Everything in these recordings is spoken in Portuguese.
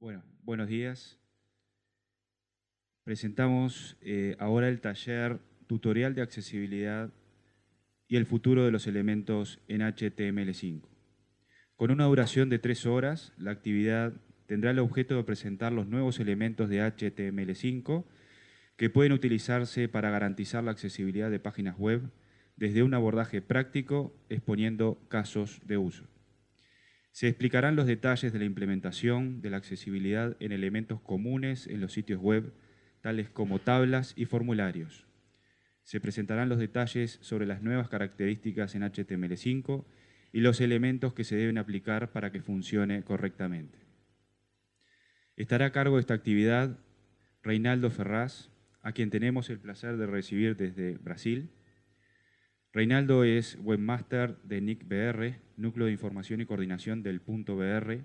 Bueno, buenos días. Presentamos ahora el taller Tutorial de Accesibilidad y el futuro de los elementos en HTML5. Con una duración de 3 horas, la actividad tendrá el objeto de presentar los nuevos elementos de HTML5 que pueden utilizarse para garantizar la accesibilidad de páginas web desde un abordaje práctico, exponiendo casos de uso. Se explicarán los detalles de la implementación de la accesibilidad en elementos comunes en los sitios web, tales como tablas y formularios. Se presentarán los detalles sobre las nuevas características en HTML5 y los elementos que se deben aplicar para que funcione correctamente. Estará a cargo de esta actividad Reinaldo Ferraz, a quien tenemos el placer de recibir desde Brasil. Reinaldo es webmaster de NIC.br, Núcleo de Información y Coordinación del .br,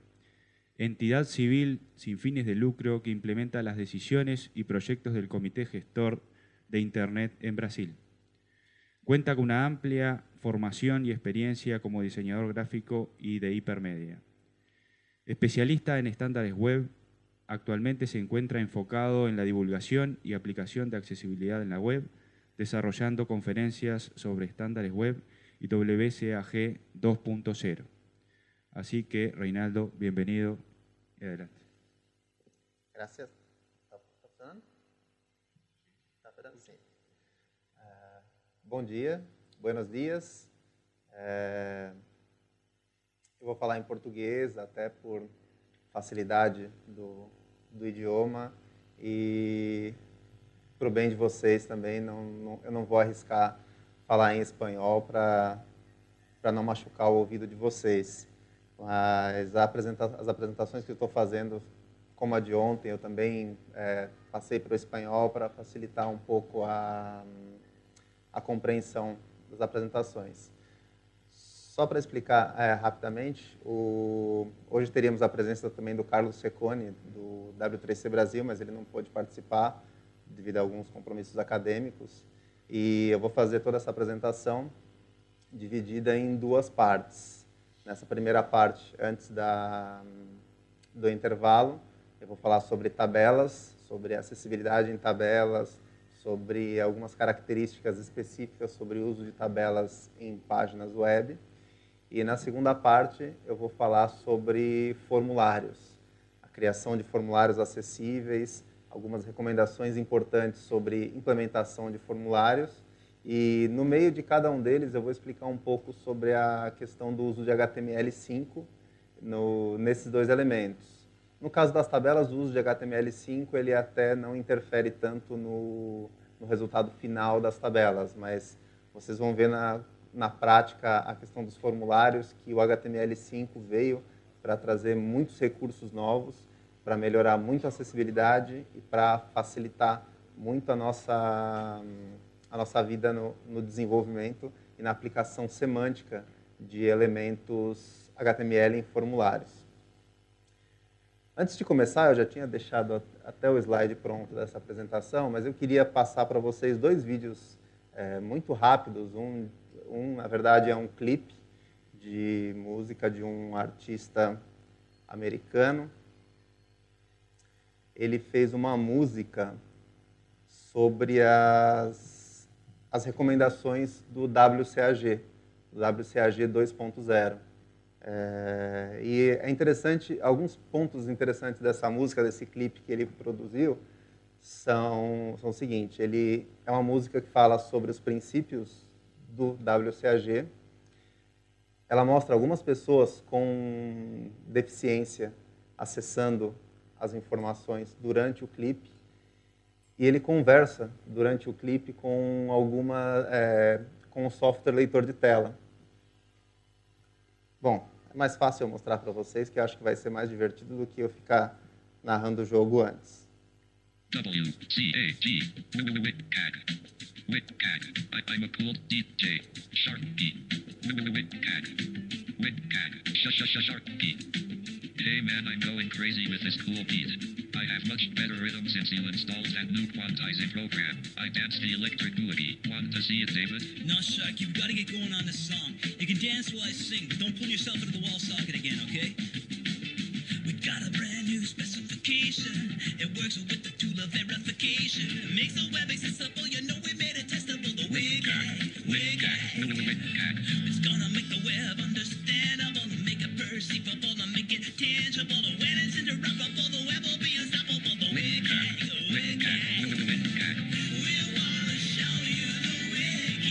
entidad civil sin fines de lucro que implementa las decisiones y proyectos del Comité Gestor de Internet en Brasil. Cuenta con una amplia formación y experiencia como diseñador gráfico y de hipermedia. Especialista en estándares web, actualmente se encuentra enfocado en la divulgación y aplicación de accesibilidad en la web, desarrollando conferencias sobre estándares web y WCAG 2.0. Así que, Reinaldo, bienvenido y adelante. Gracias. ¿Está funcionando? ¿Está funcionando? Sí. Bom dia, buenos dias. Eu vou falar em português, até por facilidade do idioma e para o bem de vocês também, eu não vou arriscar falar em espanhol para não machucar o ouvido de vocês. Mas as apresentações que eu estou fazendo, como a de ontem, eu também passei para o espanhol para facilitar um pouco a compreensão das apresentações. Só para explicar rapidamente, hoje teríamos a presença também do Carlos Cecconi, do W3C Brasil, mas ele não pôde participar devido a alguns compromissos acadêmicos. E eu vou fazer toda essa apresentação dividida em duas partes. Nessa primeira parte, antes do intervalo, eu vou falar sobre tabelas, sobre acessibilidade em tabelas, sobre algumas características específicas sobre o uso de tabelas em páginas web. E na segunda parte, eu vou falar sobre formulários, a criação de formulários acessíveis, algumas recomendações importantes sobre implementação de formulários. E no meio de cada um deles, eu vou explicar um pouco sobre a questão do uso de HTML5 nesses dois elementos. No caso das tabelas, o uso de HTML5 ele até não interfere tanto no resultado final das tabelas, mas vocês vão ver na prática a questão dos formulários, que o HTML5 veio para trazer muitos recursos novos, para melhorar muito a acessibilidade e para facilitar muito a nossa vida no desenvolvimento e na aplicação semântica de elementos HTML em formulários. Antes de começar, eu já tinha deixado até o slide pronto dessa apresentação, mas eu queria passar para vocês dois vídeos muito rápidos. Na verdade, é um clipe de música de um artista americano. Ele fez uma música sobre as recomendações do WCAG 2.0. E é interessante, alguns pontos interessantes dessa música, desse clipe que ele produziu, são o seguinte: ele é uma música que fala sobre os princípios do WCAG. Ela mostra algumas pessoas com deficiência acessando as informações durante o clipe, e ele conversa durante o clipe com com um software leitor de tela. Bom, é mais fácil eu mostrar para vocês, que eu acho que vai ser mais divertido do que eu ficar narrando o jogo antes. WCAG, WCAG, I'm a cool DJ, Sharpie, WCAG, Sharpie. Hey man, I'm going crazy with this cool beat. I have much better rhythm since you installed that new quantizing program. I dance the electric boogie. Want to see it, David? No, Shark, you've got to get going on this song. You can dance while I sing, but don't pull yourself into the wall socket again, okay? We got a brand new specification. automation. It works with the tool of verification. Makes the web accessible, you know we made it testable. The WCAG. It's gonna make the web understandable, make it perceivable, to make it tangible. When it's interruptible, the web will be unstoppable. The WCAG. We wanna show you the WCAG.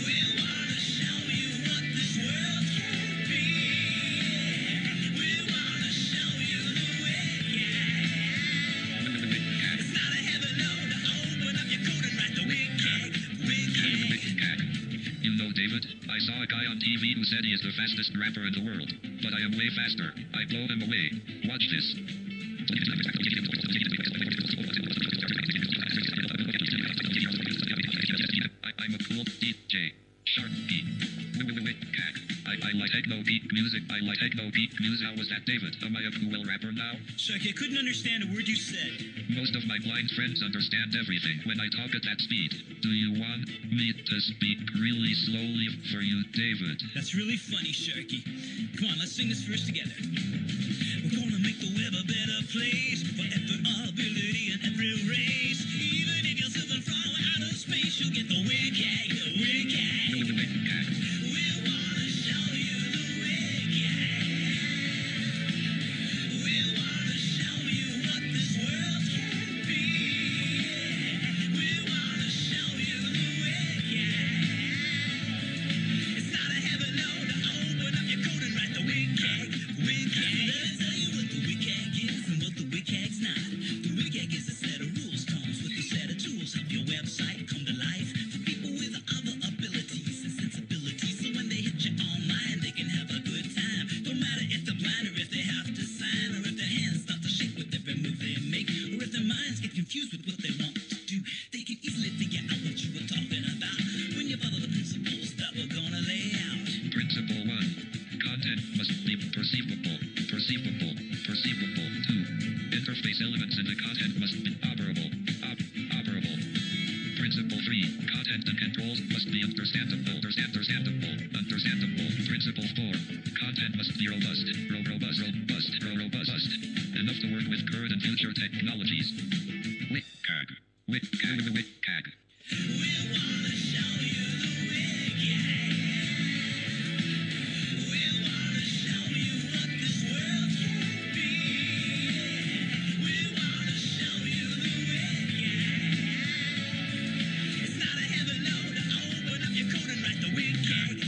We wanna show you what this world can be. We wanna show you the WCAG. It's not a heavy load to open up your code and write the WCAG. You know, David, I saw a guy on TV who said he is the fastest rapper in the world. But I am way faster. I blow him away. Watch this. I'm a cool DJ. Shark beat. I like techno beat music. I like techno beat music. How was that, David? Am I a cool rapper now? Sharky, I couldn't understand a word you said. Most of my blind friends understand everything when I talk at that speed. Do you want me to speak really slowly for you, David? That's really funny, Sharky. Come on, let's sing this verse together. We're gonna make the web a better place for every ability and every race. Even if you're suffering from outer space, you'll get the WCAG, the WCAG. We wanna show you the WCAG. We wanna show you what this world can be. We wanna show you the WCAG. It's not a heavy load to open up your code and write the WCAG. Let me tell you what the WCAG is and what the WCAG's not. The WCAG is a set of rules, comes with a set of tools. Help your website come to life for people with other abilities and sensibilities. So when they hit you online, they can have a good time. No matter if they're blind or if they have to sign, or if their hands start to shake with every move they make, or if their minds get confused with what they want to do. They can easily figure out what you were talking about when you follow the principles that we're gonna lay out. Principle 1. Content must be perceivable. 2. Interface elements in the content must be operable. Principle 3. Content and controls must be understandable. Principle 4. Content must be robust. Enough to work with current and future technologies. WCAG. We wanna show you the WCAG. We wanna show you what this world can be. We wanna show you the WCAG. It's not a heavy load to open up your code and write the WCAG.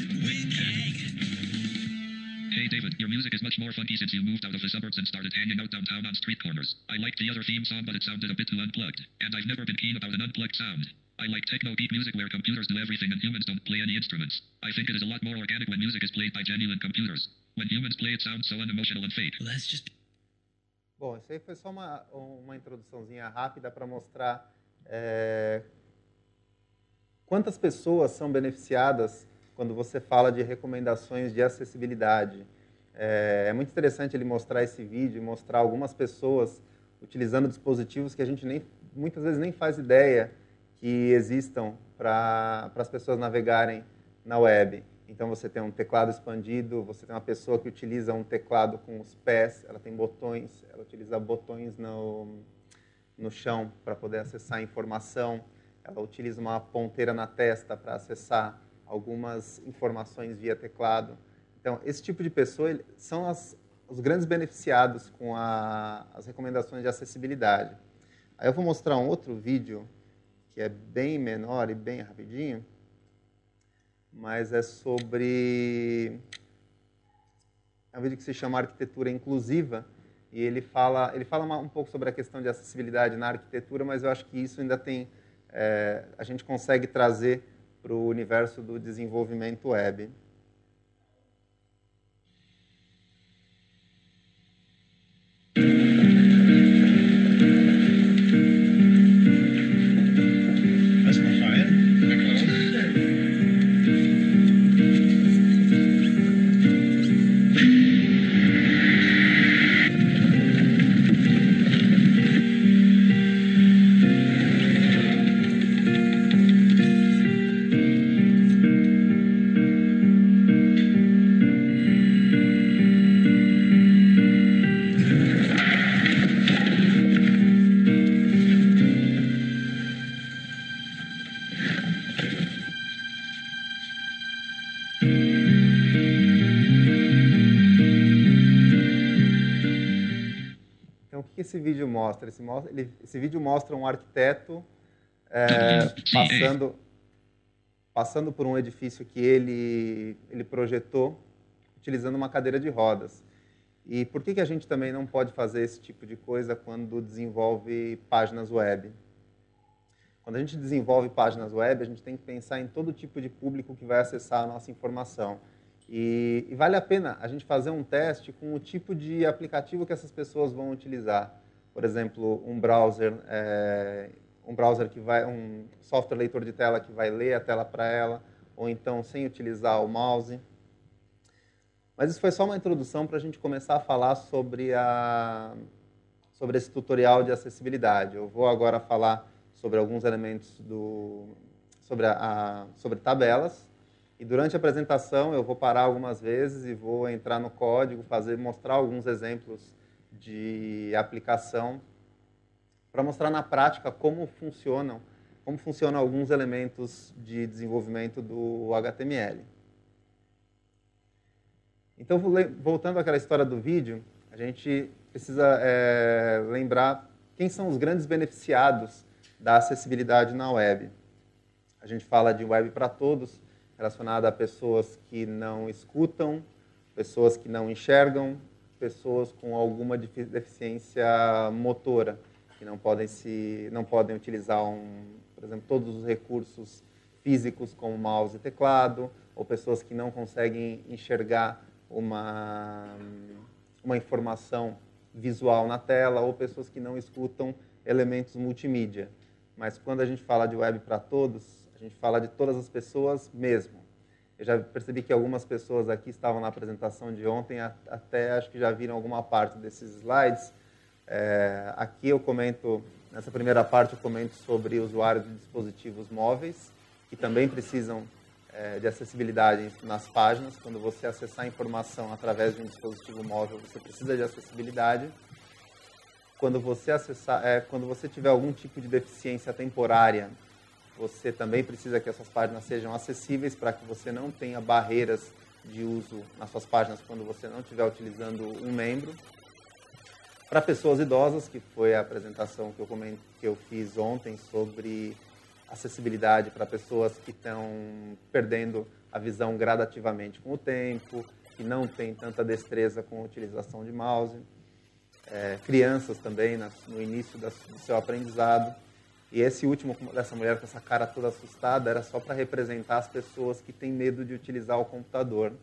Hey David, your music is much more funky since you moved out of the suburbs and started hanging out downtown on street corners. I liked the other theme song, but it sounded a bit too unplugged. And I've never been keen about an unplugged sound. I like techno beat music where computers do everything and humans don't play any instruments. I think it is a lot more organic when music is played by genuine computers. When humans play, it sounds so unemotional and fake. Well, that's just... Bom, isso aí foi só uma introduçãozinha rápida para mostrar quantas pessoas são beneficiadas quando você fala de recomendações de acessibilidade. É muito interessante ele mostrar esse vídeo, mostrar algumas pessoas utilizando dispositivos que a gente muitas vezes nem faz ideia que existam para as pessoas navegarem na web. Então você tem um teclado expandido, você tem uma pessoa que utiliza um teclado com os pés, ela tem botões, ela utiliza botões no chão para poder acessar a informação, ela utiliza uma ponteira na testa para acessar algumas informações via teclado. Então, esse tipo de pessoa são os grandes beneficiados com as recomendações de acessibilidade. Aí eu vou mostrar um outro vídeo que é bem menor e bem rapidinho, mas é sobre... É um vídeo que se chama Arquitetura Inclusiva, e ele fala um pouco sobre a questão de acessibilidade na arquitetura, mas eu acho que isso ainda tem... a gente consegue trazer para o universo do desenvolvimento web. que esse vídeo mostra? Esse vídeo mostra um arquiteto passando por um edifício que ele projetou utilizando uma cadeira de rodas. E por que a gente também não pode fazer esse tipo de coisa quando desenvolve páginas web? Quando a gente desenvolve páginas web, a gente tem que pensar em todo tipo de público que vai acessar a nossa informação. E vale a pena a gente fazer um teste com o tipo de aplicativo que essas pessoas vão utilizar. Por exemplo, um browser um software leitor de tela que vai ler a tela para ela, ou então sem utilizar o mouse. Mas isso foi só uma introdução para a gente começar a falar sobre esse tutorial de acessibilidade. Eu vou agora falar sobre alguns elementos sobre tabelas. E durante a apresentação eu vou parar algumas vezes e vou entrar no código, mostrar alguns exemplos de aplicação para mostrar na prática como funcionam alguns elementos de desenvolvimento do HTML. Então, voltando àquela história do vídeo, a gente precisa lembrar quem são os grandes beneficiados da acessibilidade na web. A gente fala de web para todos, relacionada a pessoas que não escutam, pessoas que não enxergam, pessoas com alguma deficiência motora, que não podem utilizar, por exemplo, todos os recursos físicos como mouse e teclado, ou pessoas que não conseguem enxergar uma informação visual na tela, ou pessoas que não escutam elementos multimídia. Mas quando a gente fala de web para todos, a gente fala de todas as pessoas mesmo. Eu já percebi que algumas pessoas aqui estavam na apresentação de ontem, até acho que já viram alguma parte desses slides. Aqui eu comento, nessa primeira parte eu comento sobre usuários de dispositivos móveis, que também precisam de acessibilidade nas páginas. Quando você acessar a informação através de um dispositivo móvel, você precisa de acessibilidade. Quando você tiver algum tipo de deficiência temporária, você também precisa que essas páginas sejam acessíveis para que você não tenha barreiras de uso nas suas páginas quando você não estiver utilizando um membro. Para pessoas idosas, que foi a apresentação que eu fiz ontem sobre acessibilidade para pessoas que estão perdendo a visão gradativamente com o tempo, que não têm tanta destreza com a utilização de mouse. Crianças também, no início do seu aprendizado. E esse último, dessa mulher com essa cara toda assustada, era só para representar as pessoas que têm medo de utilizar o computador.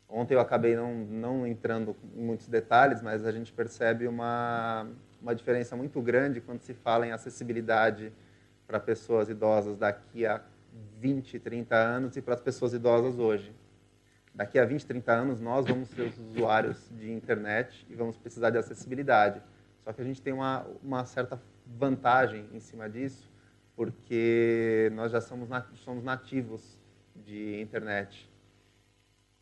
Ontem eu acabei não entrando em muitos detalhes, mas a gente percebe uma diferença muito grande quando se fala em acessibilidade para pessoas idosas daqui a 20, 30 anos e para as pessoas idosas hoje. Daqui a 20, 30 anos, nós vamos ser os usuários de internet e vamos precisar de acessibilidade. Só que a gente tem uma certa vantagem em cima disso, porque nós já somos nativos de internet.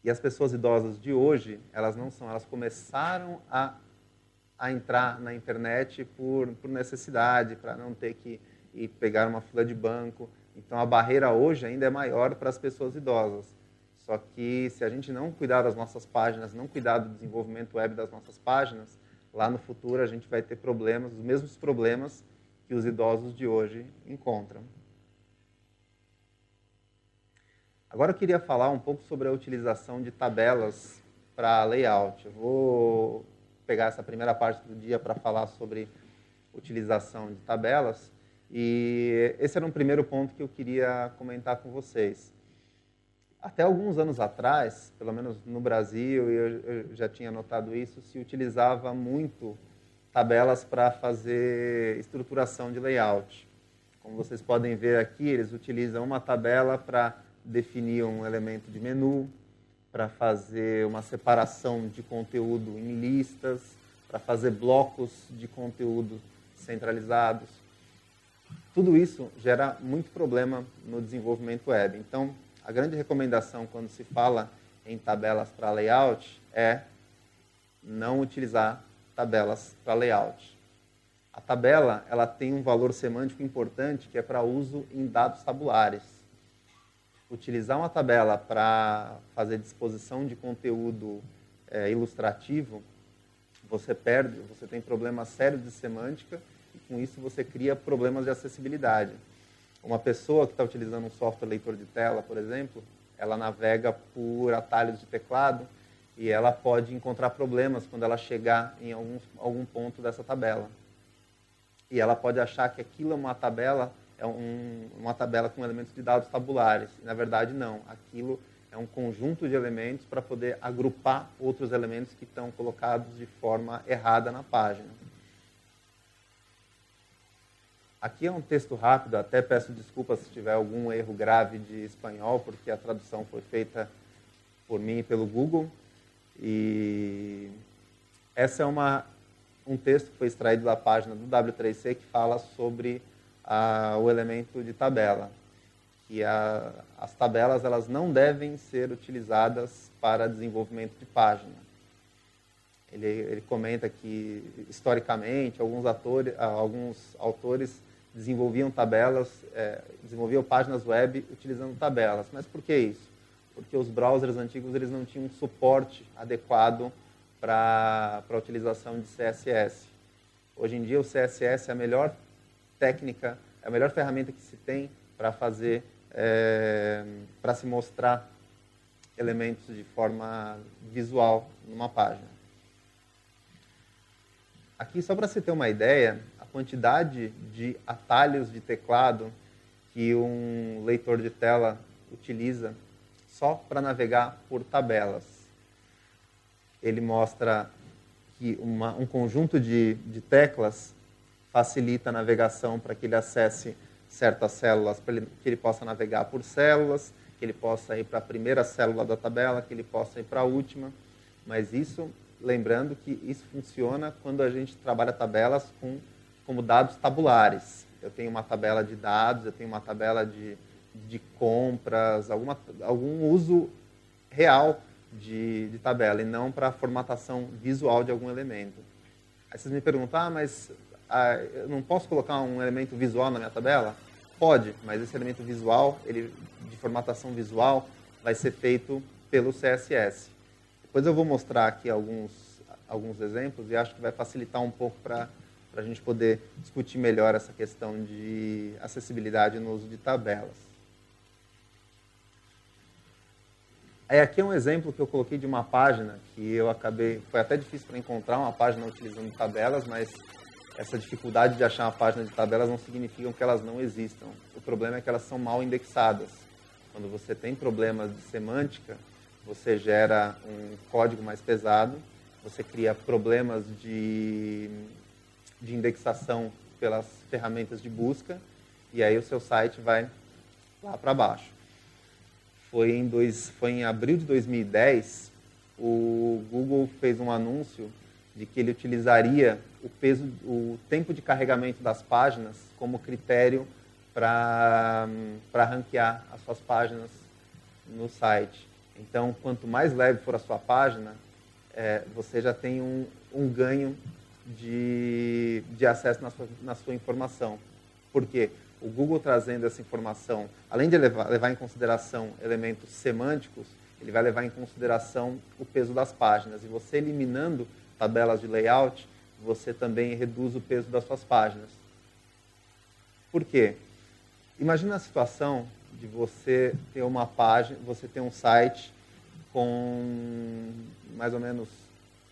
E as pessoas idosas de hoje, elas não são, elas começaram a entrar na internet por necessidade, para não ter que ir pegar uma fila de banco. Então a barreira hoje ainda é maior para as pessoas idosas. Só que se a gente não cuidar das nossas páginas, não cuidar do desenvolvimento web das nossas páginas, lá no futuro a gente vai ter problemas, os mesmos problemas que os idosos de hoje encontram. Agora eu queria falar um pouco sobre a utilização de tabelas para layout. Eu vou pegar essa primeira parte do dia para falar sobre utilização de tabelas. E esse era um primeiro ponto que eu queria comentar com vocês. Até alguns anos atrás, pelo menos no Brasil, eu já tinha notado isso, se utilizava muito tabelas para fazer estruturação de layout. Como vocês podem ver aqui, eles utilizam uma tabela para definir um elemento de menu, para fazer uma separação de conteúdo em listas, para fazer blocos de conteúdo centralizados. Tudo isso gera muito problema no desenvolvimento web. Então, a grande recomendação quando se fala em tabelas para layout é não utilizar tabelas para layout. A tabela ela tem um valor semântico importante que é para uso em dados tabulares. Utilizar uma tabela para fazer disposição de conteúdo ilustrativo, você perde, você tem problemas sérios de semântica e com isso você cria problemas de acessibilidade. Uma pessoa que está utilizando um software leitor de tela, por exemplo, ela navega por atalhos de teclado e ela pode encontrar problemas quando ela chegar em algum ponto dessa tabela. E ela pode achar que aquilo é uma tabela, uma tabela com elementos de dados tabulares. E, na verdade, não. Aquilo é um conjunto de elementos para poder agrupar outros elementos que estão colocados de forma errada na página. Aqui é um texto rápido, até peço desculpas se tiver algum erro grave de espanhol, porque a tradução foi feita por mim e pelo Google. E essa é um texto que foi extraído da página do W3C que fala sobre o elemento de tabela. Que as tabelas elas não devem ser utilizadas para desenvolvimento de página. Ele comenta que, historicamente, alguns autores desenvolviam desenvolviam páginas web utilizando tabelas. Mas por que isso? Porque os browsers antigos eles não tinham um suporte adequado para a utilização de CSS. Hoje em dia, o CSS é a melhor técnica, é a melhor ferramenta que se tem para fazer, para se mostrar elementos de forma visual numa página. Aqui, só para você ter uma ideia, a quantidade de atalhos de teclado que um leitor de tela utiliza só para navegar por tabelas. Ele mostra que um conjunto de teclas facilita a navegação para que ele acesse certas células, para que ele possa navegar por células, que ele possa ir para a primeira célula da tabela, que ele possa ir para a última. Mas isso, lembrando que isso funciona quando a gente trabalha tabelas como dados tabulares. Eu tenho uma tabela de dados, eu tenho uma tabela de compras, algum uso real de tabela, e não para formatação visual de algum elemento. Aí vocês me perguntam, mas eu não posso colocar um elemento visual na minha tabela? Pode, mas esse elemento visual, de formatação visual, vai ser feito pelo CSS. Depois eu vou mostrar aqui alguns exemplos e acho que vai facilitar um pouco para a gente poder discutir melhor essa questão de acessibilidade no uso de tabelas. Aqui é um exemplo que eu coloquei de uma página que foi até difícil para encontrar uma página utilizando tabelas, mas essa dificuldade de achar uma página de tabelas não significa que elas não existam. O problema é que elas são mal indexadas. Quando você tem problemas de semântica, você gera um código mais pesado, você cria problemas de indexação pelas ferramentas de busca, e aí o seu site vai lá para baixo. Foi em abril de 2010, o Google fez um anúncio de que ele utilizaria o tempo de carregamento das páginas como critério para ranquear as suas páginas no site. Então, quanto mais leve for a sua página, você já tem um ganho de acesso na sua informação. Por quê? O Google trazendo essa informação, além de levar em consideração elementos semânticos, ele vai levar em consideração o peso das páginas. E você eliminando tabelas de layout, você também reduz o peso das suas páginas. Por quê? Imagina a situação de você ter uma página, você ter um site com mais ou menos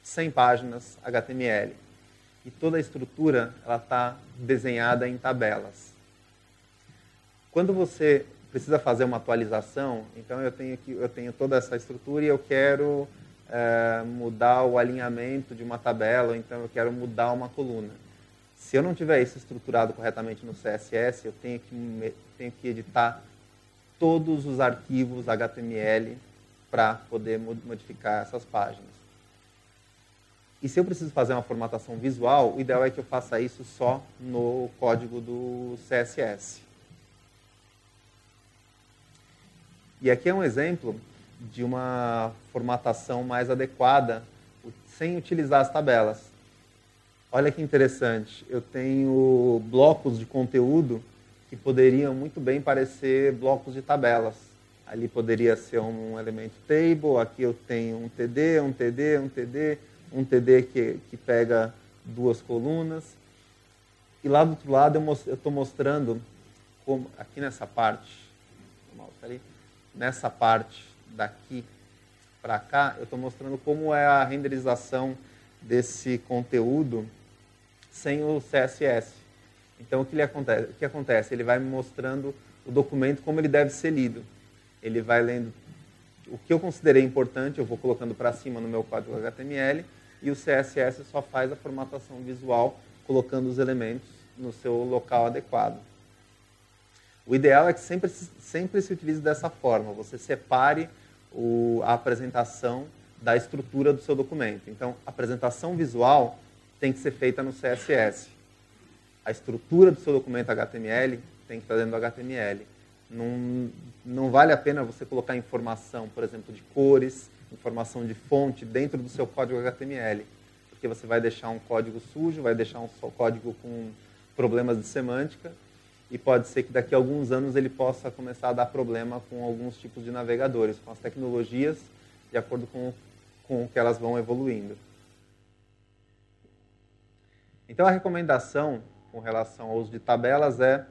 100 páginas HTML. E toda a estrutura está desenhada em tabelas. Quando você precisa fazer uma atualização, então eu tenho toda essa estrutura e eu quero mudar o alinhamento de uma tabela, ou então eu quero mudar uma coluna. Se eu não tiver isso estruturado corretamente no CSS, eu tenho que editar todos os arquivos HTML para poder modificar essas páginas. E se eu preciso fazer uma formatação visual, o ideal é que eu faça isso só no código do CSS. E aqui é um exemplo de uma formatação mais adequada, sem utilizar as tabelas. Olha que interessante, eu tenho blocos de conteúdo que poderiam muito bem parecer blocos de tabelas. Ali poderia ser um elemento table, aqui eu tenho um TD, um TD, um TD, um TD que pega 2 colunas. E lá do outro lado eu estou mostrando como, aqui nessa parte, nessa parte daqui para cá, eu estou mostrando como é a renderização desse conteúdo sem o CSS. Então, o que acontece? Ele vai me mostrando o documento como ele deve ser lido. Ele vai lendo o que eu considerei importante, eu vou colocando para cima no meu código HTML, e o CSS só faz a formatação visual, colocando os elementos no seu local adequado. O ideal é que sempre se utilize dessa forma, você separe a apresentação da estrutura do seu documento. Então, a apresentação visual tem que ser feita no CSS. A estrutura do seu documento HTML tem que estar dentro do HTML. Não vale a pena você colocar informação, por exemplo, de cores, informação de fonte dentro do seu código HTML, porque você vai deixar um código sujo, vai deixar um código com problemas de semântica, e pode ser que daqui a alguns anos ele possa começar a dar problema com alguns tipos de navegadores, com as tecnologias, de acordo com o que elas vão evoluindo. Então, a recomendação com relação ao uso de tabelas é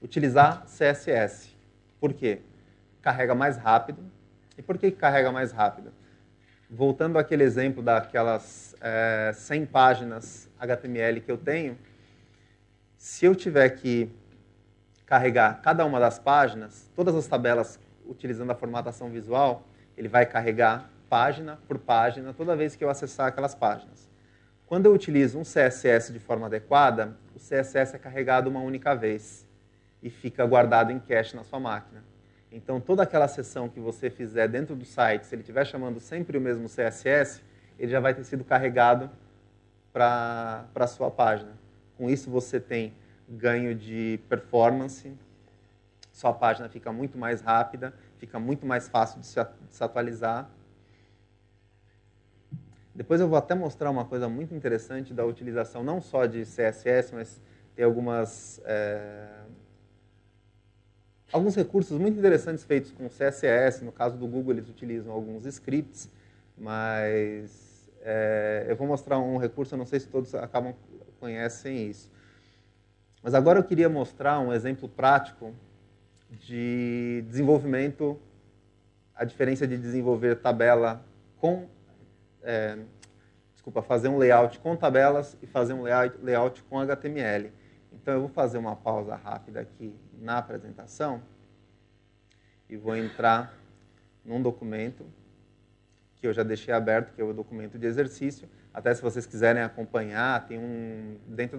utilizar CSS. Por quê? Carrega mais rápido. E por que carrega mais rápido? Voltando àquele exemplo daquelas 100 páginas HTML que eu tenho, se eu tiver que carregar cada uma das páginas, todas as tabelas utilizando a formatação visual, ele vai carregar página por página toda vez que eu acessar aquelas páginas. Quando eu utilizo um CSS de forma adequada, o CSS é carregado uma única vez e fica guardado em cache na sua máquina. Então, toda aquela seção que você fizer dentro do site, se ele estiver chamando sempre o mesmo CSS, ele já vai ter sido carregado para a sua página. Com isso, você tem ganho de performance, sua página fica muito mais rápida, fica muito mais fácil de se atualizar. Depois eu vou até mostrar uma coisa muito interessante da utilização não só de CSS, mas tem alguns recursos muito interessantes feitos com CSS. No caso do Google, eles utilizam alguns scripts, mas eu vou mostrar um recurso, eu não sei se todos conhecem isso. Mas agora eu queria mostrar um exemplo prático de desenvolvimento, a diferença de desenvolver tabela com... fazer um layout com tabelas e fazer um layout com HTML. Então, eu vou fazer uma pausa rápida aqui na apresentação e vou entrar num documento que eu já deixei aberto, que é o documento de exercício. Até se vocês quiserem acompanhar, tem dentro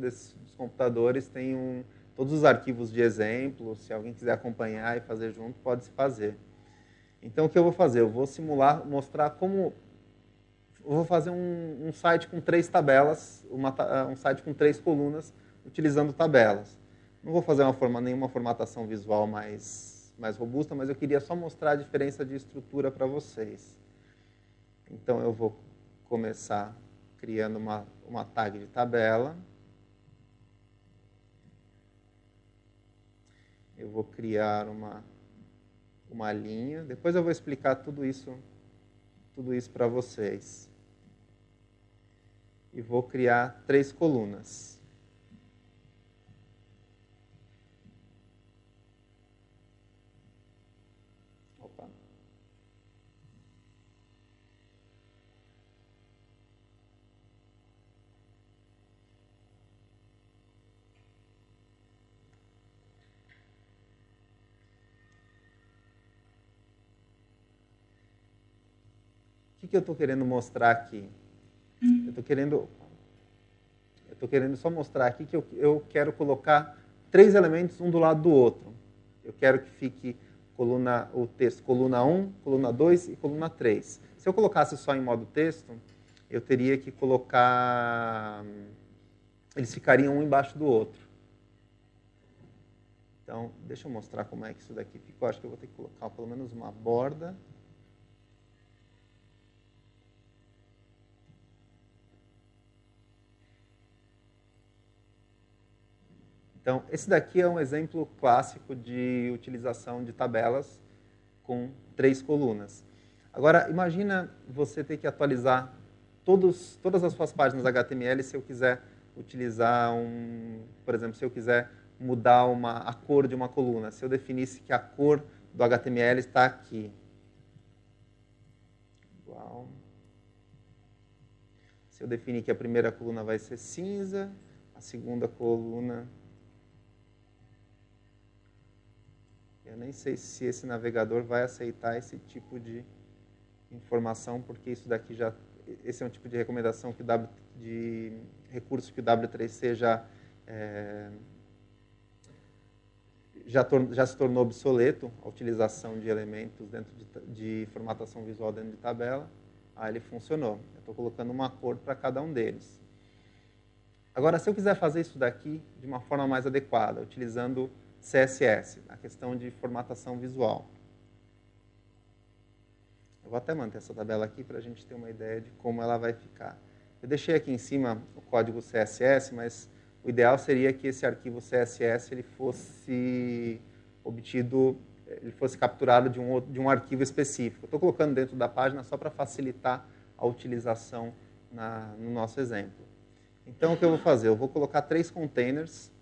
desses computadores tem todos os arquivos de exemplo. Se alguém quiser acompanhar e fazer junto, pode-se fazer. Então, o que eu vou fazer? Eu vou simular, mostrar como... Eu vou fazer um site com 3 tabelas, um site com 3 colunas, utilizando tabelas. Não vou fazer nenhuma formatação visual mais robusta, mas eu queria só mostrar a diferença de estrutura para vocês. Então, eu vou começar criando uma tag de tabela. Eu vou criar uma linha. Depois eu vou explicar tudo isso para vocês. E vou criar 3 colunas. Opa. O que eu estou querendo mostrar aqui? Eu estou querendo só mostrar aqui que eu quero colocar 3 elementos um do lado do outro. Eu quero que fique o texto coluna 1, coluna 2 e coluna 3. Se eu colocasse só em modo texto, eu teria que colocar... Eles ficariam um embaixo do outro. Então, deixa eu mostrar como é que isso daqui ficou. Acho que eu vou ter que colocar pelo menos uma borda. Então, esse daqui é um exemplo clássico de utilização de tabelas com 3 colunas. Agora, imagina você ter que atualizar todas as suas páginas HTML, se eu quiser utilizar por exemplo, se eu quiser mudar a cor de uma coluna, se eu definisse que a cor do HTML está aqui. Igual. Se eu definir que a primeira coluna vai ser cinza, a segunda coluna... Eu nem sei se esse navegador vai aceitar esse tipo de informação, porque isso daqui esse é um tipo de recomendação de recurso que o W3C já se tornou obsoleto, a utilização de elementos dentro de formatação visual dentro de tabela. Ele funcionou. Eu estou colocando uma cor para cada um deles. Agora, se eu quiser fazer isso daqui de uma forma mais adequada, utilizando CSS, a questão de formatação visual. Eu vou até manter essa tabela aqui para a gente ter uma ideia de como ela vai ficar. Eu deixei aqui em cima o código CSS, mas o ideal seria que esse arquivo CSS ele fosse capturado de um arquivo específico. Estou colocando dentro da página só para facilitar a utilização no nosso exemplo. Então, o que eu vou fazer? Eu vou colocar 3 containers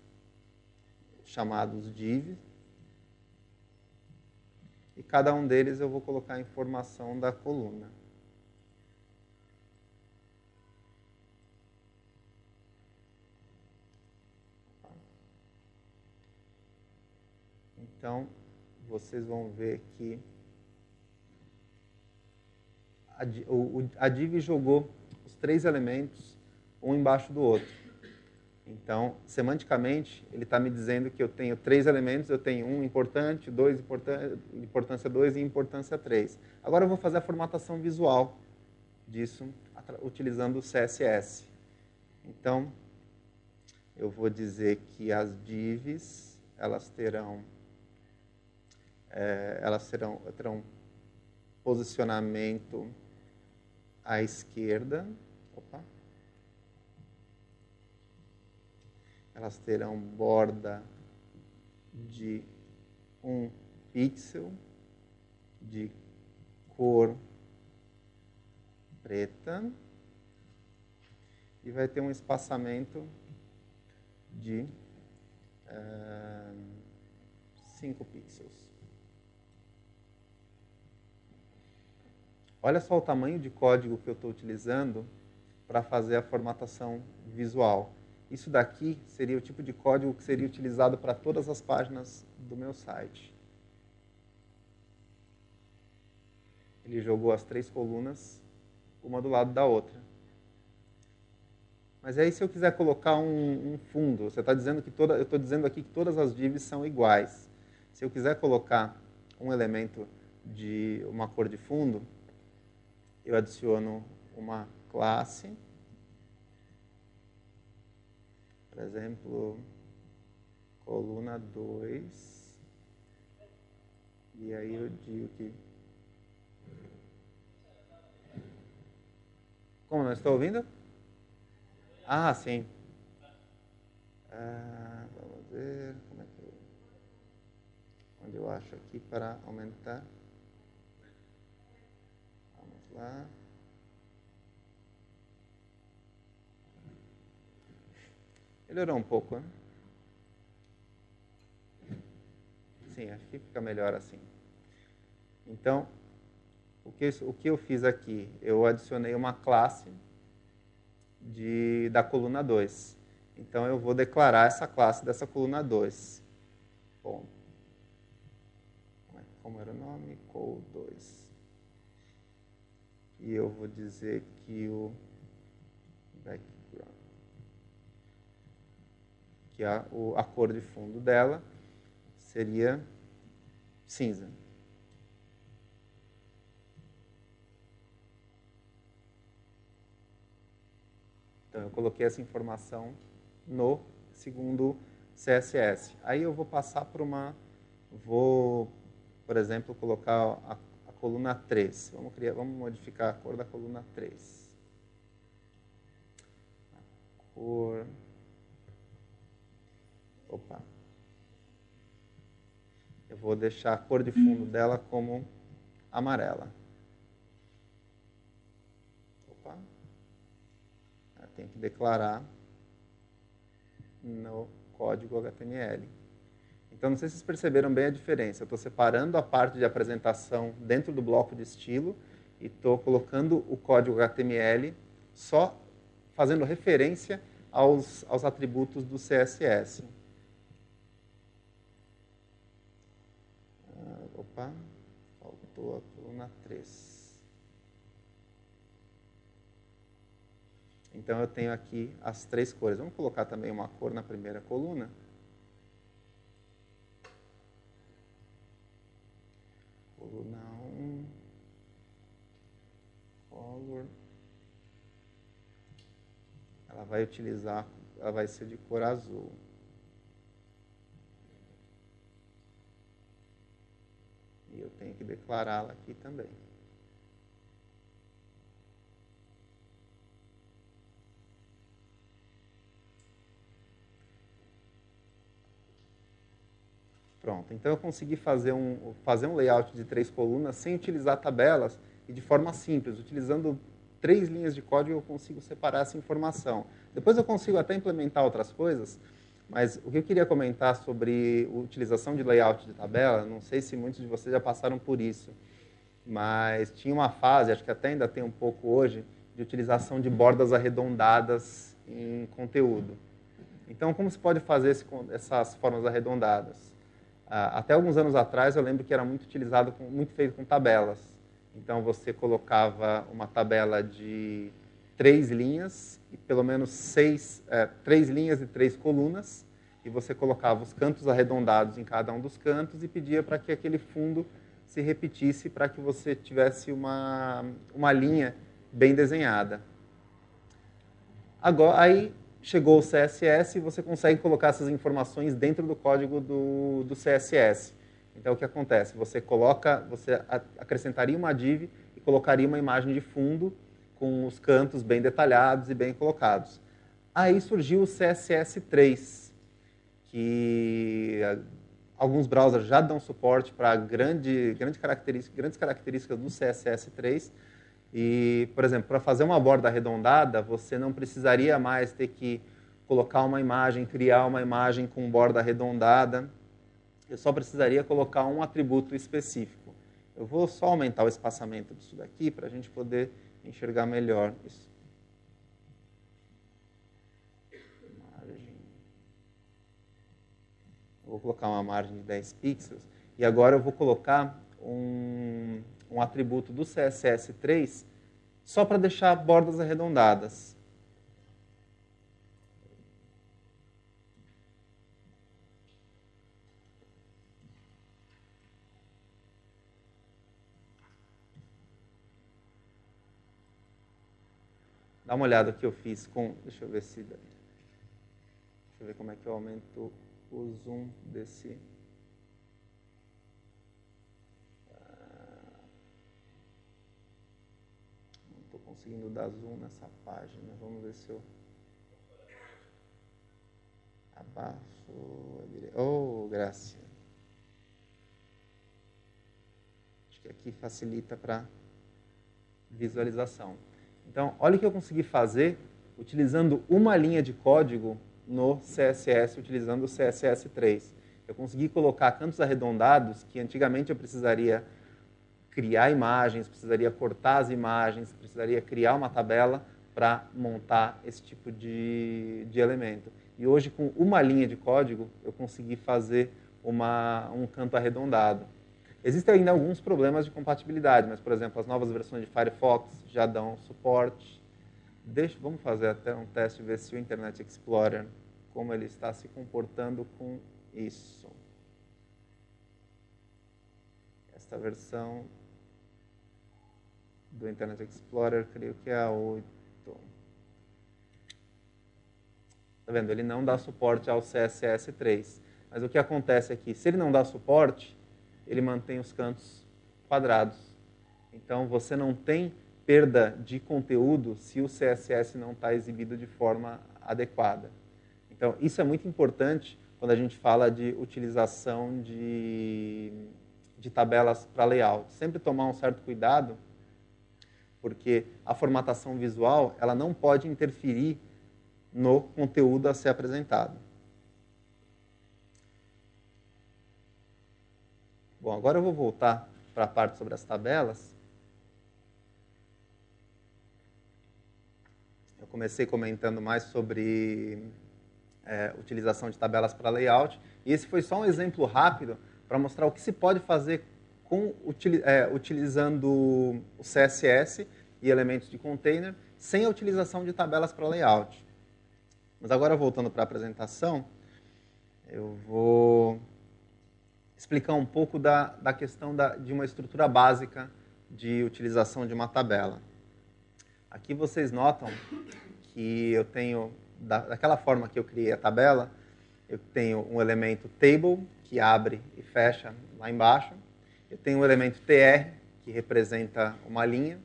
chamados div, e cada um deles eu vou colocar a informação da coluna. Então, vocês vão ver que a div jogou os 3 elementos um embaixo do outro. Então, semanticamente, ele está me dizendo que eu tenho 3 elementos, eu tenho um importante, importância 2 e importância 3. Agora eu vou fazer a formatação visual disso utilizando o CSS. Então, eu vou dizer que as divs, terão posicionamento à esquerda. Opa. Elas terão borda de 1 pixel, de cor preta, e vai ter um espaçamento de 5 pixels. Olha só o tamanho de código que eu estou utilizando para fazer a formatação visual. Isso daqui seria o tipo de código que seria utilizado para todas as páginas do meu site. Ele jogou as 3 colunas, uma do lado da outra. Mas aí se eu quiser colocar um fundo, você está dizendo que eu estou dizendo aqui que todas as divs são iguais. Se eu quiser colocar um elemento de uma cor de fundo, eu adiciono uma classe. Por exemplo, coluna 2. E aí eu digo que... Como, não estou ouvindo? Ah, sim. Vamos ver como é que onde eu acho aqui para aumentar. Vamos lá. Melhorou um pouco, né? Sim, acho que fica melhor assim. Então, o que eu fiz aqui? Eu adicionei uma classe da coluna 2. Então, eu vou declarar essa classe dessa coluna 2. Bom, como era o nome? Col2. E eu vou dizer que o background, que a cor de fundo dela seria cinza. Então, eu coloquei essa informação no segundo CSS. Aí eu vou passar para por exemplo, colocar a coluna 3. Vamos modificar a cor da coluna 3. A cor... Opa. Eu vou deixar a cor de fundo dela como amarela. Opa. tenho que declarar no código HTML. Então, não sei se vocês perceberam bem a diferença. Eu estou separando a parte de apresentação dentro do bloco de estilo e estou colocando o código HTML só fazendo referência aos atributos do CSS. Opa, faltou a coluna 3. Então, eu tenho aqui as 3 cores. Vamos colocar também uma cor na primeira coluna. Coluna 1. Color. Ela vai ser de cor azul. E eu tenho que declará-la aqui também. Pronto, então eu consegui fazer um layout de 3 colunas sem utilizar tabelas e de forma simples. Utilizando 3 linhas de código eu consigo separar essa informação. Depois eu consigo até implementar outras coisas, mas o que eu queria comentar sobre a utilização de layout de tabela, não sei se muitos de vocês já passaram por isso, mas tinha uma fase, acho que até ainda tem um pouco hoje, de utilização de bordas arredondadas em conteúdo. Então, como se pode fazer essas formas arredondadas? Até alguns anos atrás, eu lembro que era muito utilizado, muito feito com tabelas. Então, você colocava uma tabela de 3 linhas, e pelo menos 3 linhas e 3 colunas, e você colocava os cantos arredondados em cada um dos cantos e pedia para que aquele fundo se repetisse para que você tivesse uma linha bem desenhada. Agora, aí chegou o CSS e você consegue colocar essas informações dentro do código do CSS. Então, o que acontece? Você acrescentaria uma div e colocaria uma imagem de fundo com os cantos bem detalhados e bem colocados. Aí surgiu o CSS3, que alguns browsers já dão suporte para grandes características do CSS3. E, por exemplo, para fazer uma borda arredondada, você não precisaria mais ter que colocar uma imagem, criar uma imagem com borda arredondada. Eu só precisaria colocar um atributo específico. Eu vou só aumentar o espaçamento disso daqui para a gente poder enxergar melhor isso. Eu vou colocar uma margem de 10 pixels. E agora eu vou colocar um atributo do CSS3 só para deixar bordas arredondadas. Dá uma olhada que eu fiz com... Deixa eu ver como é que eu aumento o zoom desse... Não estou conseguindo dar zoom nessa página. Vamos ver se eu... Abaixo... Oh, graça. Acho que aqui facilita para visualização. Então, olha o que eu consegui fazer utilizando uma linha de código no CSS, utilizando o CSS3. Eu consegui colocar cantos arredondados que antigamente eu precisaria criar imagens, precisaria cortar as imagens, precisaria criar uma tabela para montar esse tipo de elemento. E hoje, com uma linha de código, eu consegui fazer um canto arredondado. Existem ainda alguns problemas de compatibilidade, mas, por exemplo, as novas versões de Firefox já dão suporte. Vamos fazer até um teste e ver se o Internet Explorer, como ele está se comportando com isso. Esta versão do Internet Explorer, creio que é a 8. Está vendo? Ele não dá suporte ao CSS3. Mas o que acontece é que, se ele não dá suporte, ele mantém os cantos quadrados. Então, você não tem perda de conteúdo se o CSS não está exibido de forma adequada. Então, isso é muito importante quando a gente fala de utilização de tabelas para layout. Sempre tomar um certo cuidado, porque a formatação visual ela não pode interferir no conteúdo a ser apresentado. Bom, agora eu vou voltar para a parte sobre as tabelas. Eu comecei comentando mais sobre utilização de tabelas para layout, e esse foi só um exemplo rápido para mostrar o que se pode fazer utilizando o CSS e elementos de container, sem a utilização de tabelas para layout. Mas agora, voltando para a apresentação, eu vou explicar um pouco da questão de uma estrutura básica de utilização de uma tabela. Aqui vocês notam que eu tenho, daquela forma que eu criei a tabela, eu tenho um elemento table, que abre e fecha lá embaixo. Eu tenho o elemento tr, que representa uma linha.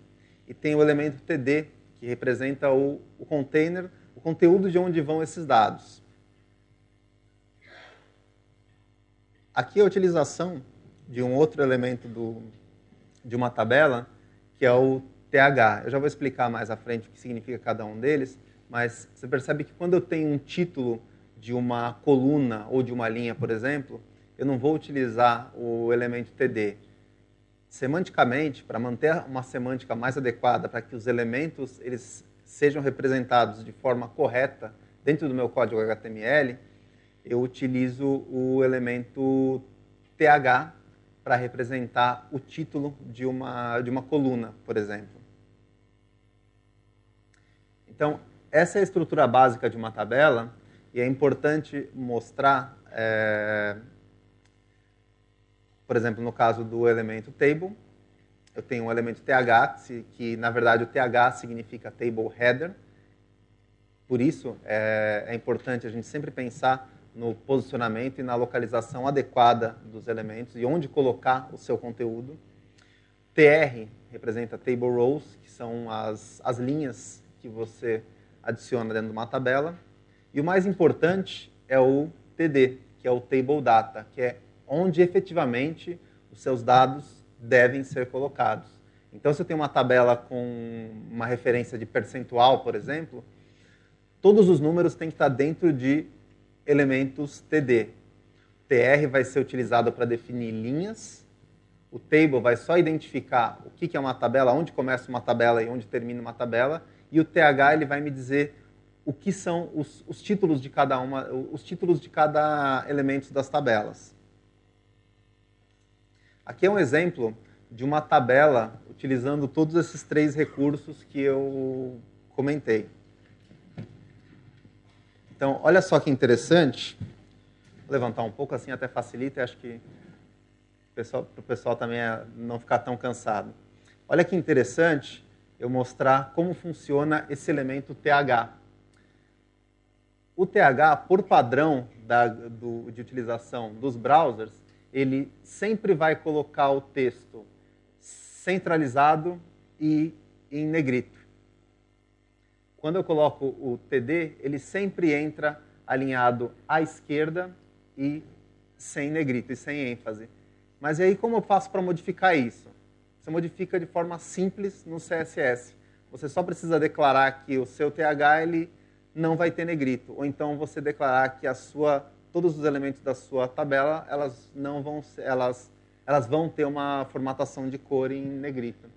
E tenho o elemento td, que representa o container, o conteúdo de onde vão esses dados. Aqui a utilização de um outro elemento de uma tabela, que é o th. Eu já vou explicar mais à frente o que significa cada um deles, mas você percebe que quando eu tenho um título de uma coluna ou de uma linha, por exemplo, eu não vou utilizar o elemento td. Semanticamente, para manter uma semântica mais adequada, para que os elementos eles sejam representados de forma correta dentro do meu código HTML, eu utilizo o elemento th para representar o título de uma coluna, por exemplo. Então, essa é a estrutura básica de uma tabela, e é importante mostrar, por exemplo, no caso do elemento table, eu tenho um elemento th, que na verdade o th significa table header. Por isso, é importante a gente sempre pensar no posicionamento e na localização adequada dos elementos e onde colocar o seu conteúdo. tr representa table rows, que são as linhas que você adiciona dentro de uma tabela. E o mais importante é o td, que é o table data, que é onde efetivamente os seus dados devem ser colocados. Então, se eu tenho uma tabela com uma referência de percentual, por exemplo, todos os números têm que estar dentro de elementos td. O tr vai ser utilizado para definir linhas, o table vai só identificar o que é uma tabela, onde começa uma tabela e onde termina uma tabela, e o th ele vai me dizer o que são os títulos de cada elemento das tabelas. Aqui é um exemplo de uma tabela utilizando todos esses três recursos que eu comentei. Então, olha só que interessante. Vou levantar um pouco, assim até facilita, e acho que para o pessoal também não ficar tão cansado. Olha que interessante eu mostrar como funciona esse elemento th. O th, por padrão de utilização dos browsers, ele sempre vai colocar o texto centralizado e em negrito. Quando eu coloco o td, ele sempre entra alinhado à esquerda e sem negrito e sem ênfase. Mas e aí como eu faço para modificar isso? Você modifica de forma simples no CSS. Você só precisa declarar que o seu th ele não vai ter negrito. Ou então você declarar que todos os elementos da sua tabela elas vão ter uma formatação de cor em negrito.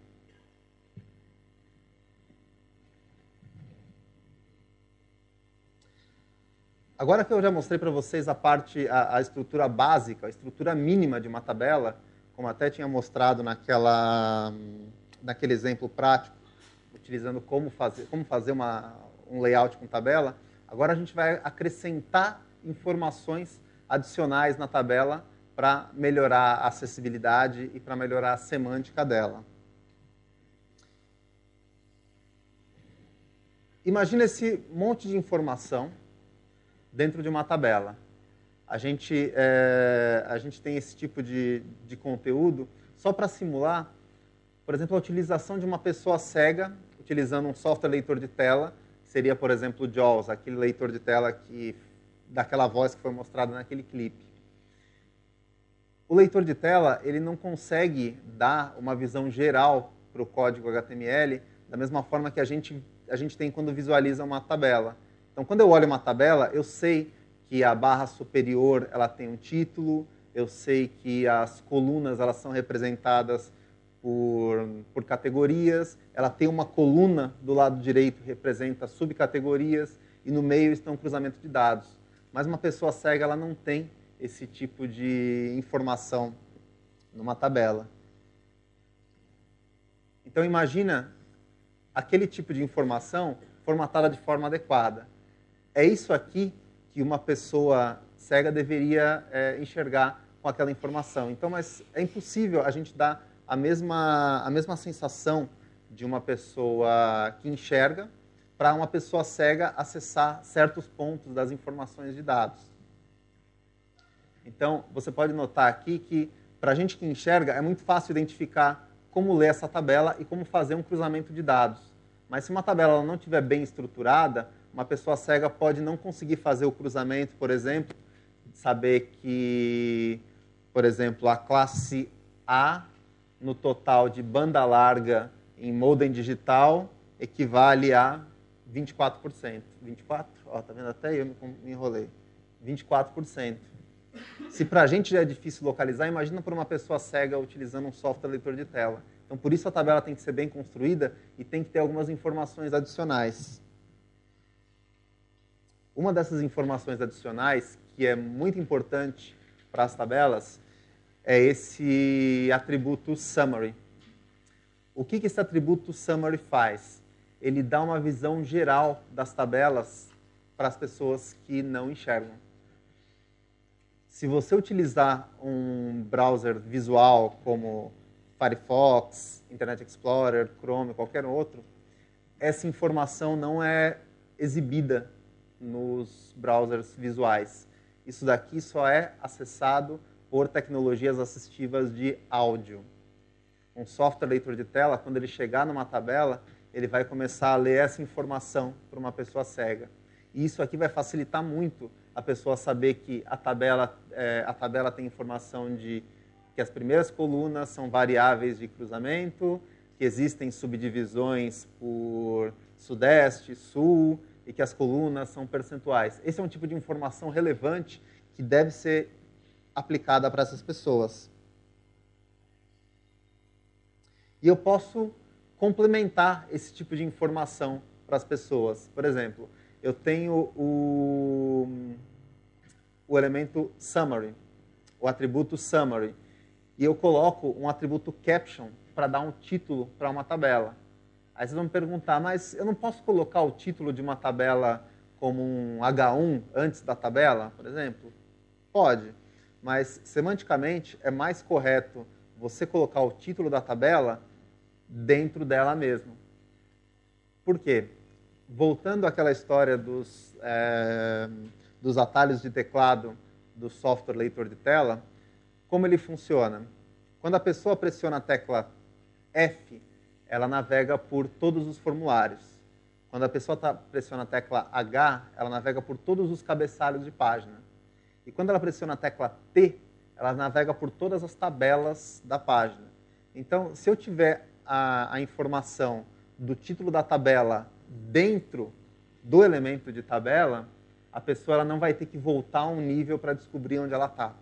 Agora que eu já mostrei para vocês a estrutura básica, a estrutura mínima de uma tabela, como até tinha mostrado naquele exemplo prático, utilizando como fazer um layout com tabela, agora a gente vai acrescentar informações adicionais na tabela para melhorar a acessibilidade e para melhorar a semântica dela. Imagina esse monte de informação dentro de uma tabela. A gente tem esse tipo de conteúdo só para simular, por exemplo, a utilização de uma pessoa cega utilizando um software leitor de tela, seria, por exemplo, o JAWS, aquele leitor de tela daquela voz que foi mostrada naquele clipe. O leitor de tela ele não consegue dar uma visão geral para o código HTML, da mesma forma que a gente tem quando visualiza uma tabela. Então, quando eu olho uma tabela, eu sei que a barra superior ela tem um título, eu sei que as colunas elas são representadas por categorias, ela tem uma coluna do lado direito que representa subcategorias e no meio está um cruzamento de dados. Mas uma pessoa cega ela não tem esse tipo de informação numa tabela. Então imagina aquele tipo de informação formatada de forma adequada. É isso aqui que uma pessoa cega deveria enxergar com aquela informação. Então, mas é impossível a gente dar a mesma sensação de uma pessoa que enxerga para uma pessoa cega acessar certos pontos das informações de dados. Então, você pode notar aqui que, para a gente que enxerga, é muito fácil identificar como ler essa tabela e como fazer um cruzamento de dados. Mas se uma tabela não estiver bem estruturada, uma pessoa cega pode não conseguir fazer o cruzamento, por exemplo, saber que, por exemplo, a classe A no total de banda larga em modem digital equivale a 24%. 24%? Ó, tá vendo? Até eu me enrolei. 24%. Se para a gente já é difícil localizar, imagina para uma pessoa cega utilizando um software leitor de tela. Então, por isso a tabela tem que ser bem construída e tem que ter algumas informações adicionais. Uma dessas informações adicionais, que é muito importante para as tabelas, é esse atributo summary. O que esse atributo summary faz? Ele dá uma visão geral das tabelas para as pessoas que não enxergam. Se você utilizar um browser visual como Firefox, Internet Explorer, Chrome, qualquer outro, essa informação não é exibida nos browsers visuais. Isso daqui só é acessado por tecnologias assistivas de áudio. Um software leitor de tela, quando ele chegar numa tabela, ele vai começar a ler essa informação para uma pessoa cega. E isso aqui vai facilitar muito a pessoa saber que a tabela tem informação de que as primeiras colunas são variáveis de cruzamento, que existem subdivisões por sudeste, sul, e que as colunas são percentuais. Esse é um tipo de informação relevante que deve ser aplicada para essas pessoas. E eu posso complementar esse tipo de informação para as pessoas. Por exemplo, eu tenho o elemento summary, o atributo summary, e eu coloco um atributo caption para dar um título para uma tabela. Aí vocês vão me perguntar, mas eu não posso colocar o título de uma tabela como um H1 antes da tabela, por exemplo? Pode, mas semanticamente é mais correto você colocar o título da tabela dentro dela mesmo. Por quê? Voltando àquela história dos atalhos de teclado do software leitor de tela, como ele funciona? Quando a pessoa pressiona a tecla F, ela navega por todos os formulários. Quando a pessoa pressiona a tecla H, ela navega por todos os cabeçalhos de página. E quando ela pressiona a tecla T, ela navega por todas as tabelas da página. Então, se eu tiver a informação do título da tabela dentro do elemento de tabela, a pessoa ela não vai ter que voltar um nível para descobrir onde ela está.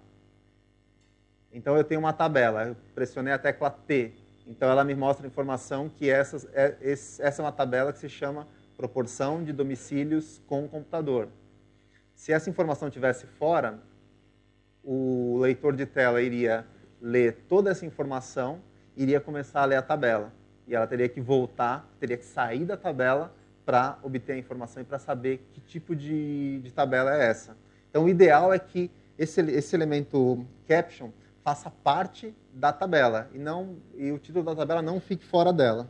Então, eu tenho uma tabela, eu pressionei a tecla T, então ela me mostra a informação que essa é uma tabela que se chama proporção de domicílios com o computador. Se essa informação estivesse fora, o leitor de tela iria ler toda essa informação e iria começar a ler a tabela. E ela teria que voltar, teria que sair da tabela para obter a informação e para saber que tipo de tabela é essa. Então, o ideal é que esse elemento caption faça parte da tabela e o título da tabela não fique fora dela.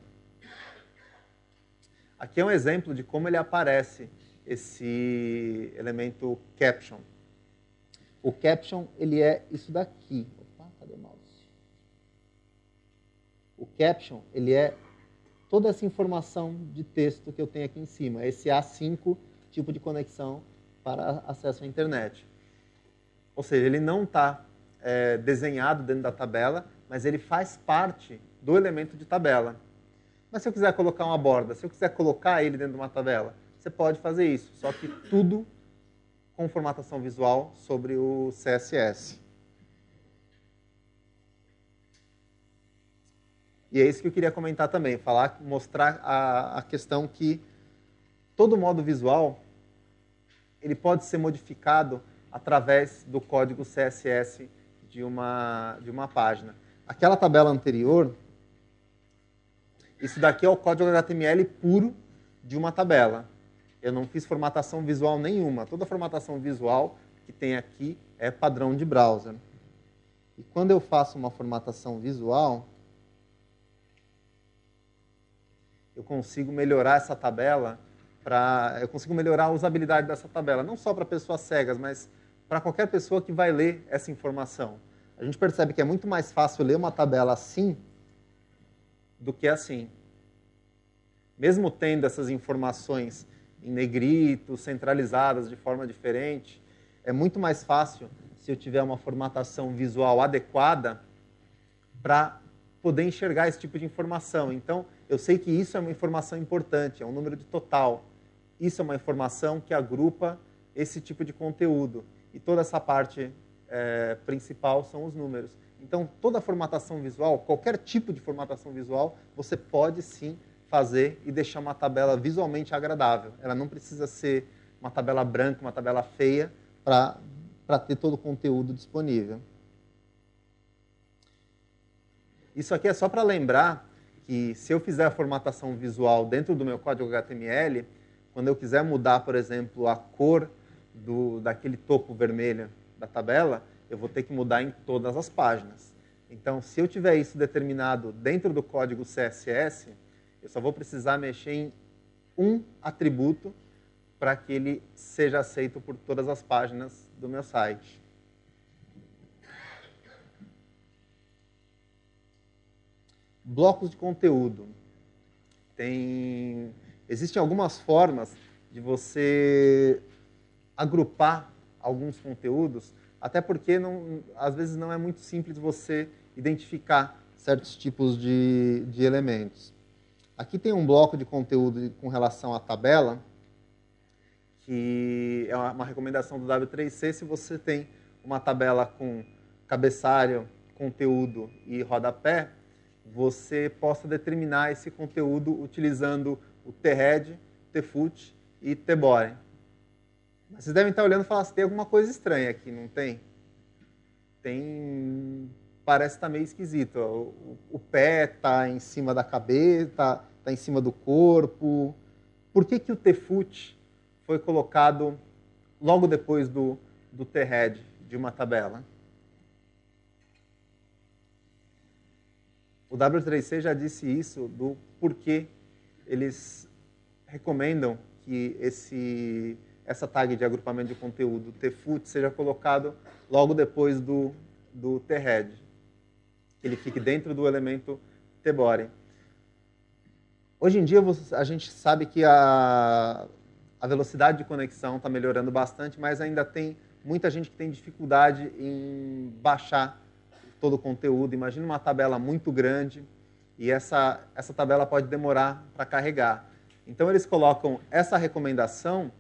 Aqui é um exemplo de como ele aparece, esse elemento caption. O caption, ele é isso daqui. Opa, cadê o mouse? O caption, ele é toda essa informação de texto que eu tenho aqui em cima. Esse A5, tipo de conexão para acesso à internet. Ou seja, ele não está desenhado dentro da tabela, mas ele faz parte do elemento de tabela. Mas se eu quiser colocar uma borda, se eu quiser colocar ele dentro de uma tabela, você pode fazer isso, só que tudo com formatação visual sobre o CSS. E é isso que eu queria comentar também, mostrar a questão que todo modo visual ele pode ser modificado através do código CSS de uma página. Aquela tabela anterior, isso daqui é o código HTML puro de uma tabela. Eu não fiz formatação visual nenhuma. Toda formatação visual que tem aqui é padrão de browser. E quando eu faço uma formatação visual, eu consigo melhorar essa tabela, eu consigo melhorar a usabilidade dessa tabela, não só para pessoas cegas, mas para qualquer pessoa que vai ler essa informação. A gente percebe que é muito mais fácil ler uma tabela assim do que assim. Mesmo tendo essas informações em negrito, centralizadas de forma diferente, é muito mais fácil se eu tiver uma formatação visual adequada para poder enxergar esse tipo de informação. Então, eu sei que isso é uma informação importante, é um número de total. Isso é uma informação que agrupa esse tipo de conteúdo. E toda essa parte principal são os números. Então, toda a formatação visual, qualquer tipo de formatação visual, você pode sim fazer e deixar uma tabela visualmente agradável. Ela não precisa ser uma tabela branca, uma tabela feia, para ter todo o conteúdo disponível. Isso aqui é só para lembrar que se eu fizer a formatação visual dentro do meu código HTML, quando eu quiser mudar, por exemplo, a cor daquele topo vermelho da tabela, eu vou ter que mudar em todas as páginas. Então, se eu tiver isso determinado dentro do código CSS, eu só vou precisar mexer em um atributo para que ele seja aceito por todas as páginas do meu site. Blocos de conteúdo. Existem algumas formas de você agrupar alguns conteúdos, até porque às vezes não é muito simples você identificar certos tipos de elementos. Aqui tem um bloco de conteúdo com relação à tabela, que é uma recomendação do W3C. Se você tem uma tabela com cabeçalho, conteúdo e rodapé, você possa determinar esse conteúdo utilizando o thead, tfoot e tbody. Vocês devem estar olhando e falar, tem alguma coisa estranha aqui, não tem? Parece estar meio esquisito. O pé está em cima da cabeça, está em cima do corpo. Por que o tfoot foi colocado logo depois do thead de uma tabela? O W3C já disse isso, do porquê eles recomendam que essa tag de agrupamento de conteúdo, tfoot, seja colocado logo depois do thead, que ele fique dentro do elemento tbody. Hoje em dia, a gente sabe que a velocidade de conexão está melhorando bastante, mas ainda tem muita gente que tem dificuldade em baixar todo o conteúdo. Imagina uma tabela muito grande e essa tabela pode demorar para carregar. Então, eles colocam essa recomendação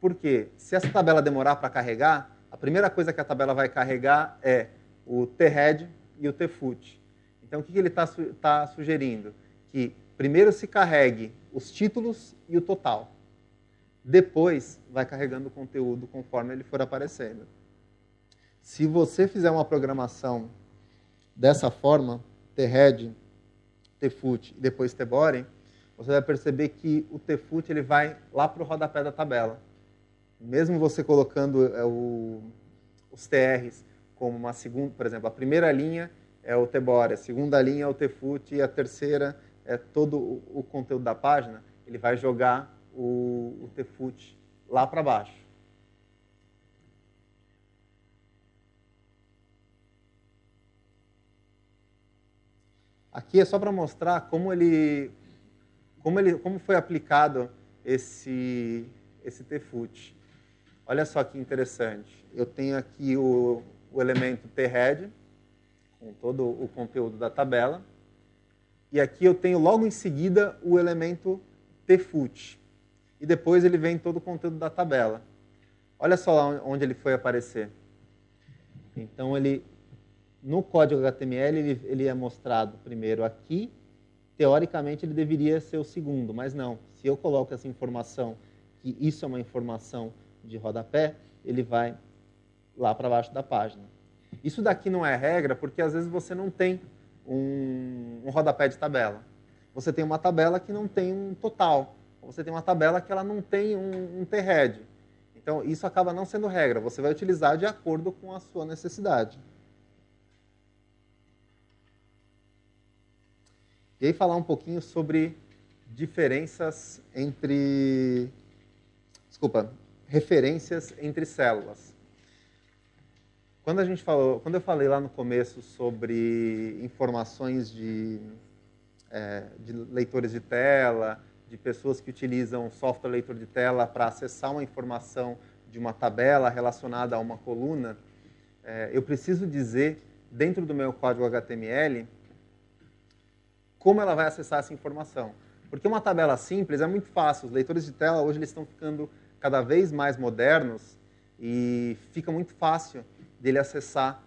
porque, se essa tabela demorar para carregar, a primeira coisa que a tabela vai carregar é o thead e o tfoot. Então, o que ele está sugerindo? Que primeiro se carregue os títulos e o total. Depois, vai carregando o conteúdo conforme ele for aparecendo. Se você fizer uma programação dessa forma, thead, tfoot e depois tbody, você vai perceber que o tfoot ele vai lá para o rodapé da tabela. Mesmo você colocando os TRs como uma segunda, por exemplo, a primeira linha é o tbody, a segunda linha é o tfoot e a terceira é todo o conteúdo da página, ele vai jogar o tfoot lá para baixo. Aqui é só para mostrar como foi aplicado esse tfoot. Olha só que interessante. Eu tenho aqui o elemento thead, com todo o conteúdo da tabela. E aqui eu tenho logo em seguida o elemento tfut. E depois ele vem todo o conteúdo da tabela. Olha só lá onde ele foi aparecer. Então, no código HTML, ele é mostrado primeiro aqui. Teoricamente, ele deveria ser o segundo, mas não. Se eu coloco essa informação, que isso é uma informação de rodapé, ele vai lá para baixo da página. Isso daqui não é regra, porque às vezes você não tem um rodapé de tabela. Você tem uma tabela que não tem um total. Você tem uma tabela que ela não tem um t-head. Então, isso acaba não sendo regra. Você vai utilizar de acordo com a sua necessidade. E aí falar um pouquinho sobre diferenças entre... referências entre células. Quando eu falei lá no começo sobre informações de leitores de tela, de pessoas que utilizam software leitor de tela para acessar uma informação de uma tabela relacionada a uma coluna, eu preciso dizer, dentro do meu código HTML, como ela vai acessar essa informação. Porque uma tabela simples é muito fácil. Os leitores de tela hoje eles estão ficando cada vez mais modernos e fica muito fácil dele acessar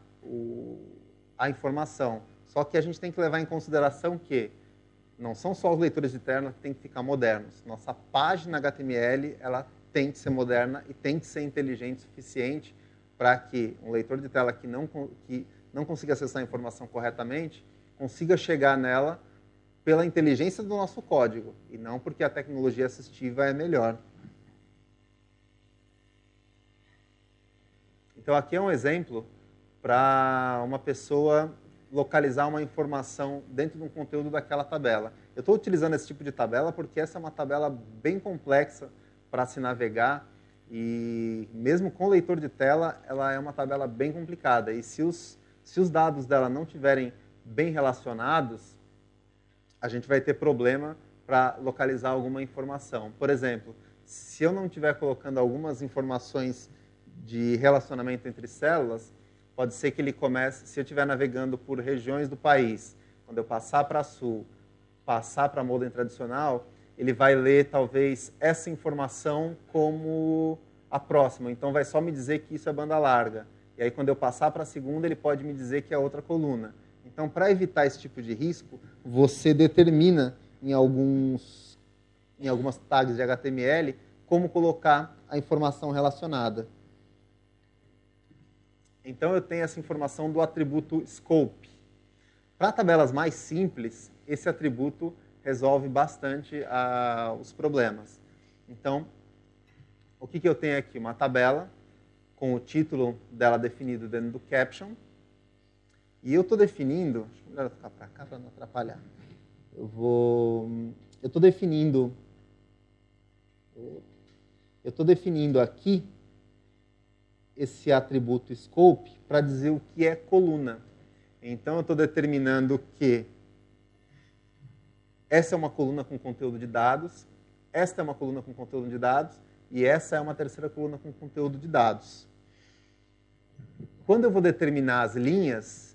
a informação. Só que a gente tem que levar em consideração que não são só os leitores de tela que têm que ficar modernos. Nossa página HTML ela tem que ser moderna e tem que ser inteligente o suficiente para que um leitor de tela que não consiga acessar a informação corretamente consiga chegar nela pela inteligência do nosso código e não porque a tecnologia assistiva é melhor. Então, aqui é um exemplo para uma pessoa localizar uma informação dentro de um conteúdo daquela tabela. Eu estou utilizando esse tipo de tabela porque essa é uma tabela bem complexa para se navegar e, mesmo com leitor de tela, ela é uma tabela bem complicada. E se os dados dela não estiverem bem relacionados, a gente vai ter problema para localizar alguma informação. Por exemplo, se eu não estiver colocando algumas informações de relacionamento entre células, pode ser que ele comece, se eu estiver navegando por regiões do país, quando eu passar para sul, passar para a modem tradicional, ele vai ler talvez essa informação como a próxima. Então vai só me dizer que isso é banda larga. E aí quando eu passar para a segunda, ele pode me dizer que é outra coluna. Então, para evitar esse tipo de risco, você determina em algumas tags de HTML como colocar a informação relacionada. Então, eu tenho essa informação do atributo scope. Para tabelas mais simples, esse atributo resolve bastante os problemas. Então, o que eu tenho aqui? Uma tabela com o título dela definido dentro do caption. E eu estou definindo... Deixa eu melhor ficar para cá para não atrapalhar. Eu estou definindo aqui esse atributo scope para dizer o que é coluna. Então, eu estou determinando que essa é uma coluna com conteúdo de dados, esta é uma coluna com conteúdo de dados, e essa é uma terceira coluna com conteúdo de dados. Quando eu vou determinar as linhas,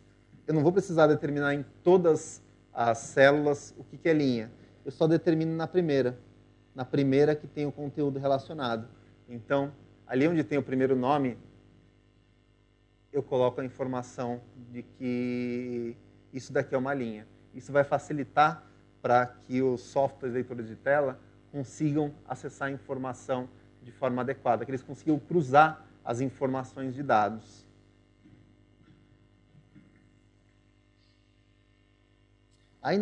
eu não vou precisar determinar em todas as células o que é linha. Eu só determino na primeira que tem o conteúdo relacionado. Então, ali onde tem o primeiro nome, eu coloco a informação de que isso daqui é uma linha. Isso vai facilitar para que os softwares leitores de tela consigam acessar a informação de forma adequada, que eles consigam cruzar as informações de dados. Aí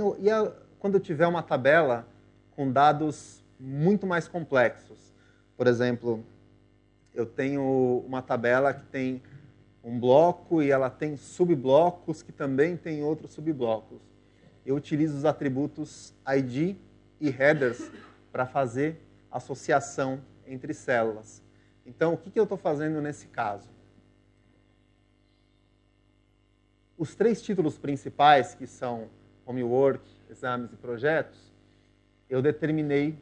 quando eu tiver uma tabela com dados muito mais complexos, por exemplo, eu tenho uma tabela que tem um bloco e ela tem subblocos que também tem outros subblocos. Eu utilizo os atributos ID e headers para fazer associação entre células. Então, o que eu estou fazendo nesse caso? Os três títulos principais, que são homework, exames e projetos, eu determinei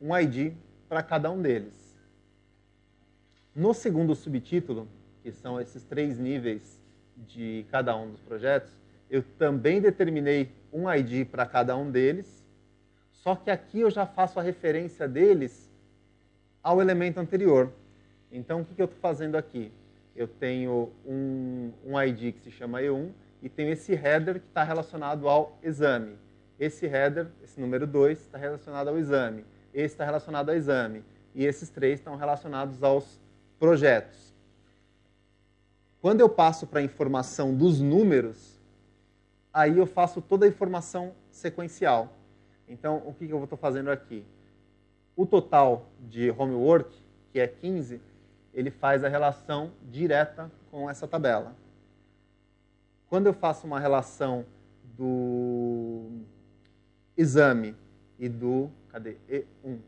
um ID para cada um deles. No segundo subtítulo, que são esses 3 níveis de cada um dos projetos, eu também determinei um ID para cada um deles, só que aqui eu já faço a referência deles ao elemento anterior. Então, o que eu estou fazendo aqui? Eu tenho um ID que se chama E1 e tenho esse header que está relacionado ao exame. Esse header, esse número 2, está relacionado ao exame. Esse está relacionado ao exame. E esses 3 estão relacionados aos projetos. Quando eu passo para a informação dos números, aí eu faço toda a informação sequencial. Então, o que eu estou fazendo aqui? O total de homework, que é 15, ele faz a relação direta com essa tabela. Quando eu faço uma relação do exame e do... Cadê? E1.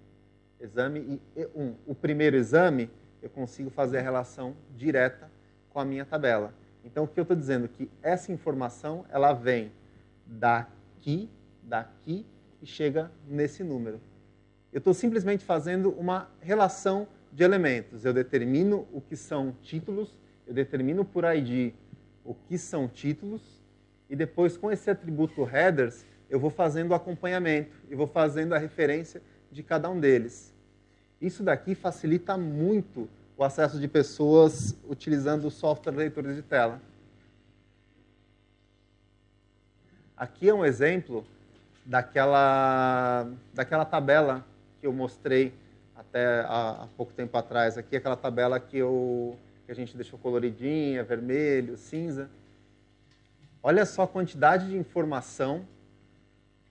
Exame e E1. O primeiro exame, eu consigo fazer a relação direta com a minha tabela. Então, o que eu estou dizendo? Que essa informação, ela vem daqui e chega nesse número. Eu estou simplesmente fazendo uma relação de elementos. Eu determino o que são títulos, eu determino por ID o que são títulos, e depois, com esse atributo headers, eu vou fazendo o acompanhamento e vou fazendo a referência de cada um deles. Isso daqui facilita muito o acesso de pessoas utilizando o software leitor de tela. Aqui é um exemplo daquela tabela que eu mostrei até há pouco tempo atrás. Aqui é aquela tabela que a gente deixou coloridinha, vermelho, cinza. Olha só a quantidade de informação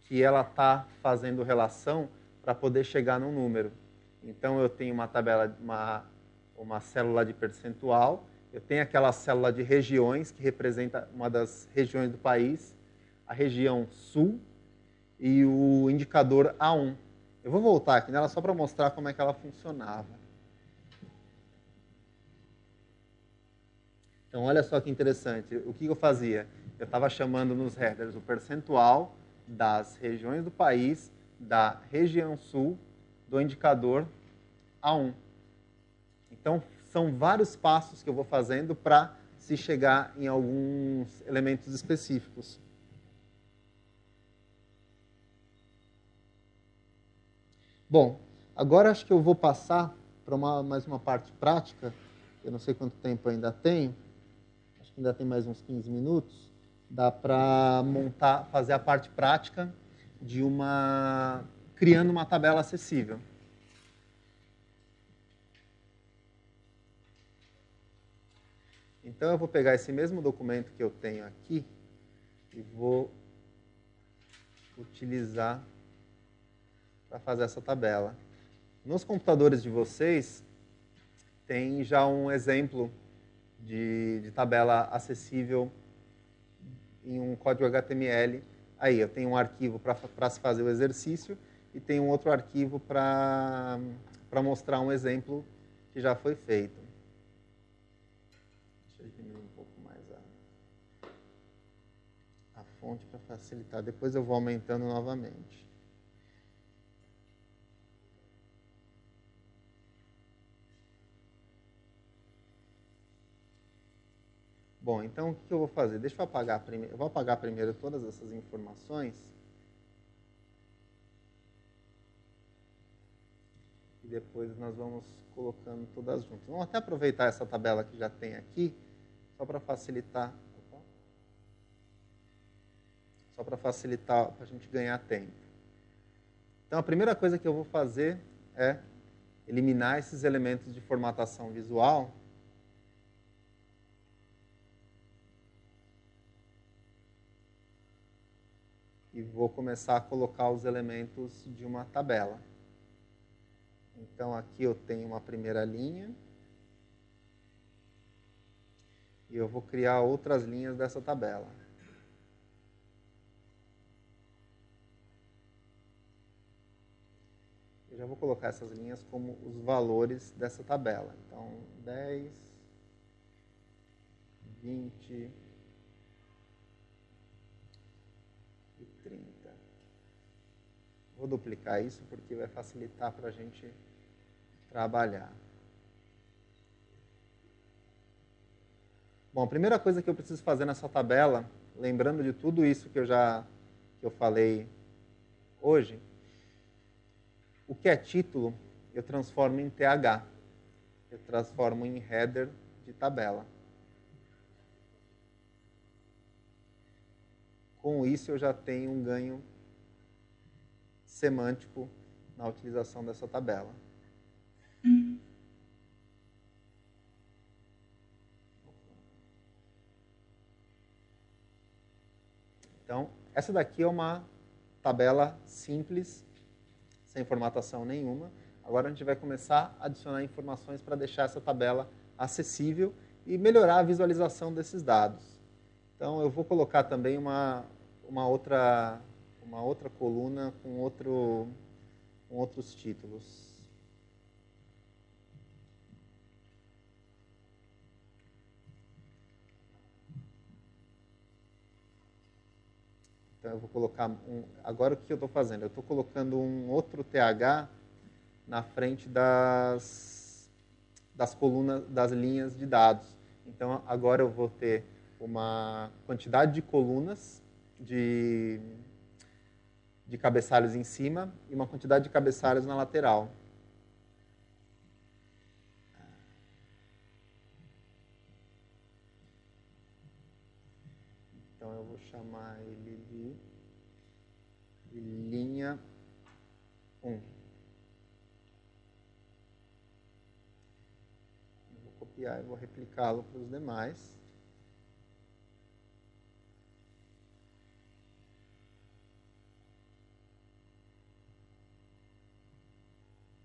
que ela está fazendo relação para poder chegar num número. Então, eu tenho uma tabela, uma célula de percentual, eu tenho aquela célula de regiões, que representa uma das regiões do país, a região sul, e o indicador A1. Eu vou voltar aqui nela só para mostrar como é que ela funcionava. Então, olha só que interessante. O que eu fazia? Eu estava chamando nos headers o percentual das regiões do país, da região sul, do indicador A1. Então, são vários passos que eu vou fazendo para se chegar em alguns elementos específicos. Bom, agora acho que eu vou passar para mais uma parte prática. Eu não sei quanto tempo ainda tenho. Acho que ainda tem mais uns 15 minutos. Dá para fazer a parte prática de criando uma tabela acessível. Então, eu vou pegar esse mesmo documento que eu tenho aqui e vou utilizar para fazer essa tabela. Nos computadores de vocês, tem já um exemplo de tabela acessível em um código HTML. Aí, eu tenho um arquivo para se fazer o exercício e tenho um outro arquivo para mostrar um exemplo que já foi feito. Deixa eu diminuir um pouco mais a fonte para facilitar. Depois eu vou aumentando novamente. Bom, então o que eu vou fazer? Deixa eu apagar primeiro. Eu vou apagar primeiro todas essas informações. E depois nós vamos colocando todas juntas. Vamos até aproveitar essa tabela que já tem aqui, só para facilitar. Só para facilitar, para a gente ganhar tempo. Então, a primeira coisa que eu vou fazer é eliminar esses elementos de formatação visual. E vou começar a colocar os elementos de uma tabela. Então, aqui eu tenho uma primeira linha. E eu vou criar outras linhas dessa tabela. Eu já vou colocar essas linhas como os valores dessa tabela. Então, 10, 20... 30. Vou duplicar isso porque vai facilitar para a gente trabalhar. Bom, a primeira coisa que eu preciso fazer nessa tabela, lembrando de tudo isso que eu já que eu falei hoje, o que é título, eu transformo em TH. Eu transformo em header de tabela. Com isso, eu já tenho um ganho semântico na utilização dessa tabela. Então, essa daqui é uma tabela simples, sem formatação nenhuma. Agora a gente vai começar a adicionar informações para deixar essa tabela acessível e melhorar a visualização desses dados. Então, eu vou colocar também uma outra coluna com outros títulos. Então, eu vou colocar agora o que eu estou fazendo? Eu estou colocando um outro TH na frente das colunas, das linhas de dados. Então, agora eu vou ter uma quantidade de colunas de cabeçalhos em cima e uma quantidade de cabeçalhos na lateral. Então, eu vou chamar ele de linha 1. Eu vou copiar e vou replicá-lo para os demais.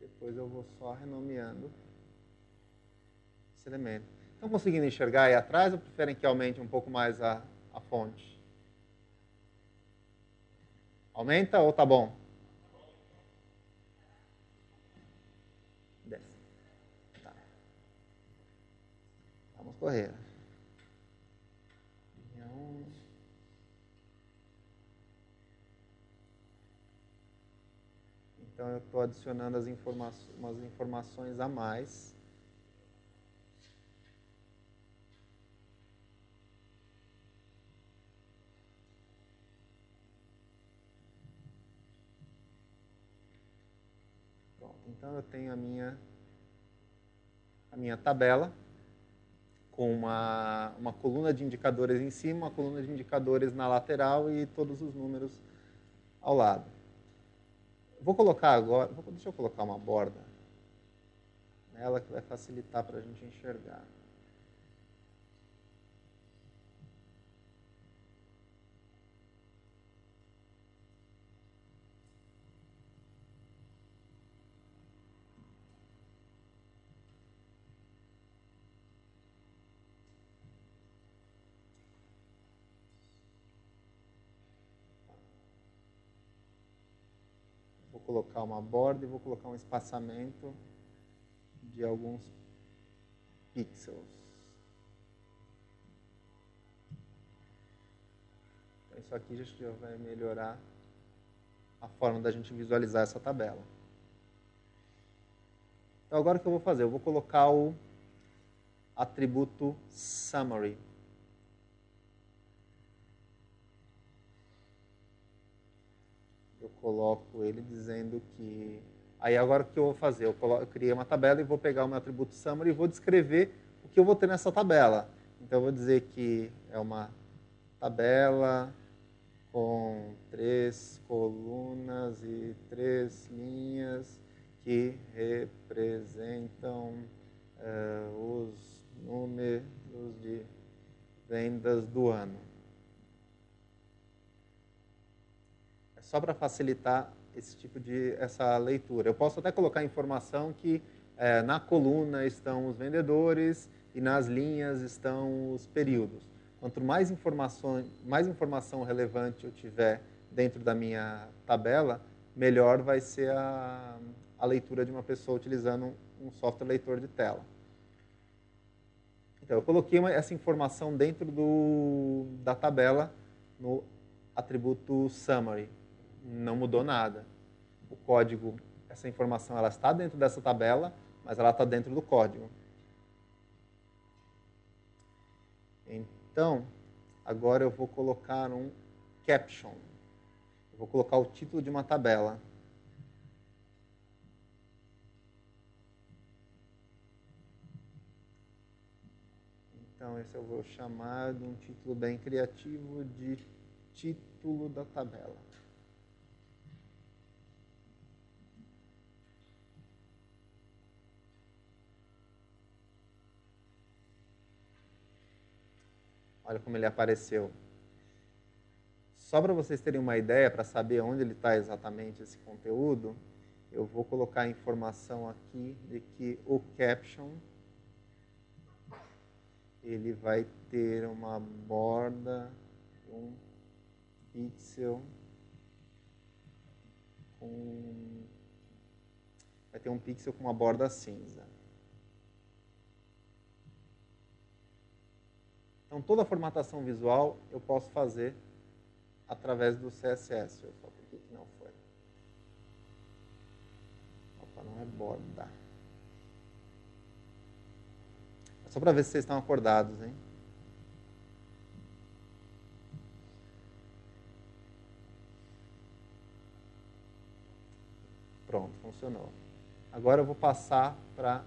Depois eu vou só renomeando esse elemento. Estão conseguindo enxergar aí atrás ou preferem que aumente um pouco mais a fonte? Aumenta ou tá bom? Desce. Tá. Vamos correr. Então eu estou adicionando umas informações a mais. Pronto, então eu tenho a minha tabela com uma coluna de indicadores em cima, uma coluna de indicadores na lateral e todos os números ao lado. Vou colocar agora, deixa eu colocar uma borda nela que vai facilitar para a gente enxergar. Vou colocar uma borda e vou colocar um espaçamento de alguns pixels. Então, isso aqui já vai melhorar a forma da gente visualizar essa tabela. Então, agora o que eu vou fazer? Eu vou colocar o atributo summary. Eu coloco ele dizendo que... Aí agora o que eu vou fazer? Eu criei uma tabela e vou pegar o meu atributo summary e vou descrever o que eu vou ter nessa tabela. Então eu vou dizer que é uma tabela com 3 colunas e 3 linhas que representam os números de vendas do ano. Só para facilitar essa leitura. Eu posso até colocar informação que na coluna estão os vendedores e nas linhas estão os períodos. Quanto mais informação relevante eu tiver dentro da minha tabela, melhor vai ser a leitura de uma pessoa utilizando um software leitor de tela. Então, eu coloquei essa informação dentro da tabela no atributo summary. Não mudou nada. O código, essa informação, ela está dentro dessa tabela, mas ela está dentro do código. Então, agora eu vou colocar um caption. vou colocar o título de uma tabela. Então, esse eu vou chamar de um título bem criativo de título da tabela. Olha como ele apareceu. Só para vocês terem uma ideia, para saber onde ele está exatamente esse conteúdo, eu vou colocar a informação aqui de que o caption ele vai ter uma borda, um pixel com... vai ter um pixel com uma borda cinza. Então, toda a formatação visual eu posso fazer através do CSS. Só por que não foi? Opa, não é borda. É só para ver se vocês estão acordados, hein? Pronto, funcionou. Agora eu vou passar para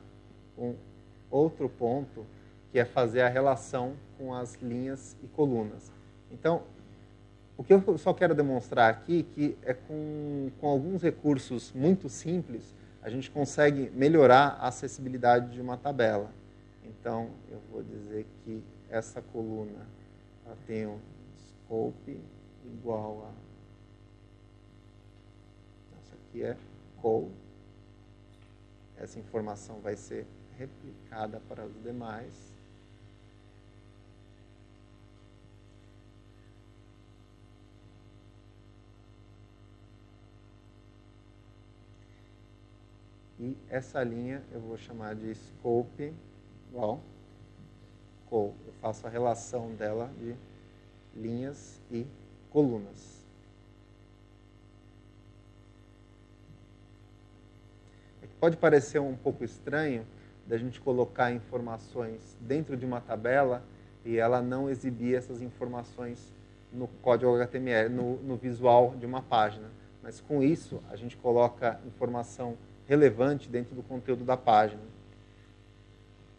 um outro ponto, que é fazer a relação com as linhas e colunas. Então, o que eu só quero demonstrar aqui, que é com alguns recursos muito simples, a gente consegue melhorar a acessibilidade de uma tabela. Então, eu vou dizer que essa coluna ela tem um scope igual a... Essa aqui é col. Essa informação vai ser replicada para os demais. E essa linha eu vou chamar de scope igual col. Eu faço a relação dela de linhas e colunas. Pode parecer um pouco estranho da gente colocar informações dentro de uma tabela e ela não exibir essas informações no código HTML, no visual de uma página. Mas com isso, a gente coloca informação relevante dentro do conteúdo da página.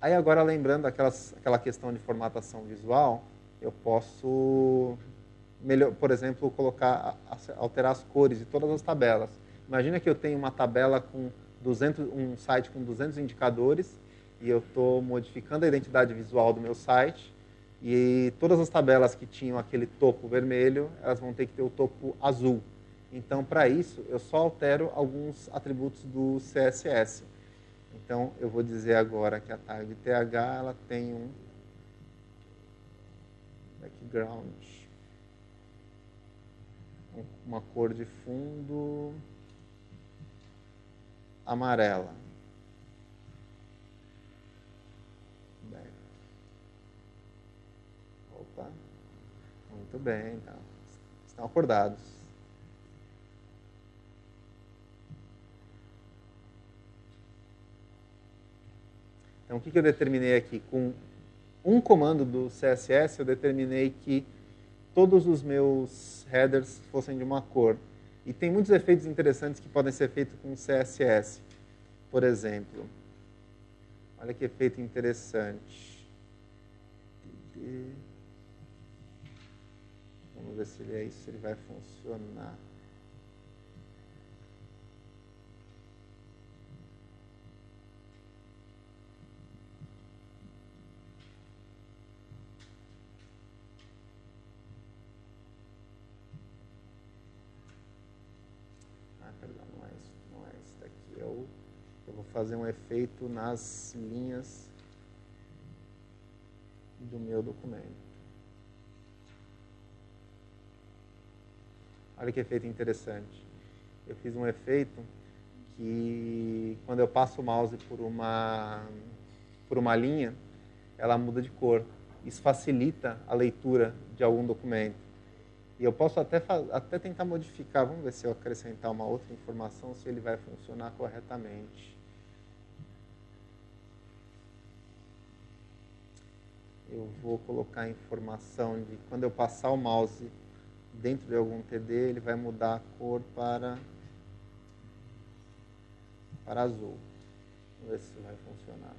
Aí agora, lembrando aquela questão de formatação visual, eu posso, por exemplo, alterar as cores de todas as tabelas. Imagina que eu tenho uma tabela com um site com 200 indicadores e eu estou modificando a identidade visual do meu site e todas as tabelas que tinham aquele topo vermelho, elas vão ter que ter o topo azul. Então, para isso, eu só altero alguns atributos do CSS. Então, eu vou dizer agora que a tag TH ela tem um background, uma cor de fundo amarela. Opa, muito bem, então. Estão acordados. Então, o que eu determinei aqui? Com um comando do CSS, eu determinei que todos os meus headers fossem de uma cor. E tem muitos efeitos interessantes que podem ser feitos com CSS. Por exemplo, olha que efeito interessante. Vamos ver se ele é isso, se ele vai funcionar. Eu vou fazer um efeito nas linhas do meu documento. Olha que efeito interessante. Eu fiz um efeito que, quando eu passo o mouse por uma linha, ela muda de cor. Isso facilita a leitura de algum documento. E eu posso até tentar modificar. Vamos ver se eu acrescentar uma outra informação, se ele vai funcionar corretamente. Eu vou colocar a informação de quando eu passar o mouse dentro de algum TD, ele vai mudar a cor para azul. Vamos ver se isso vai funcionar.